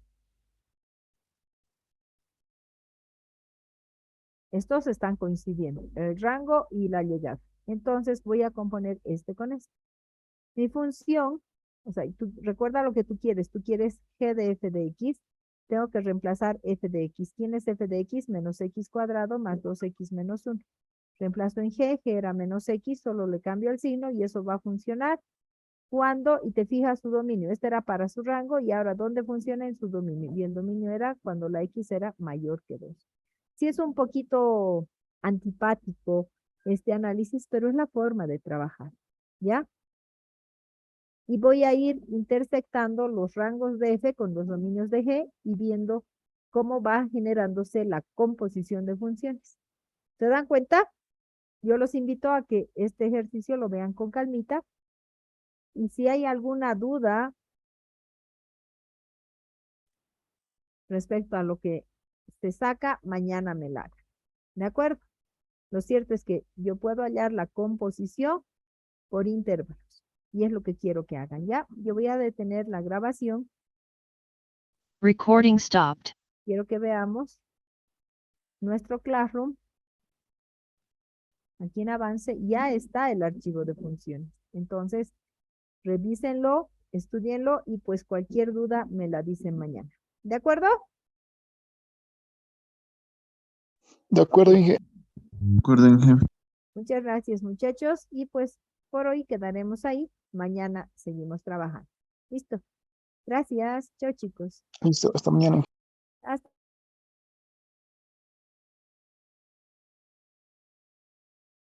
Estos están coincidiendo. El rango y la llegada. Entonces voy a componer este con este. Mi función, o sea, recuerda lo que tú quieres. Tú quieres g de f de x. Tengo que reemplazar f de x. ¿Quién es f de x? Menos x cuadrado más 2x menos 1. Reemplazo en g era menos x, solo le cambio el signo y eso va a funcionar cuando, y te fijas su dominio, este era para su rango y ahora ¿dónde funciona? En su dominio. Y el dominio era cuando la x era mayor que 2. Sí es un poquito antipático este análisis, pero es la forma de trabajar, ¿ya? Y voy a ir intersectando los rangos de f con los dominios de g y viendo cómo va generándose la composición de funciones. ¿Se dan cuenta? Yo los invito a que este ejercicio lo vean con calmita. Y si hay alguna duda respecto a lo que se saca, mañana me la haga. ¿De acuerdo? Lo cierto es que yo puedo hallar la composición por intervalos. Y es lo que quiero que hagan, ¿ya? Yo voy a detener la grabación. Recording stopped. Quiero que veamos nuestro Classroom. Aquí en avance ya está el archivo de funciones. Entonces, revísenlo, estudienlo y pues cualquier duda me la dicen mañana. ¿De acuerdo? De acuerdo, Inge. De acuerdo, Inge. Muchas gracias, muchachos. Y pues por hoy quedaremos ahí. Mañana seguimos trabajando. ¿Listo? Gracias. Chao, chicos. Listo, hasta mañana. Hasta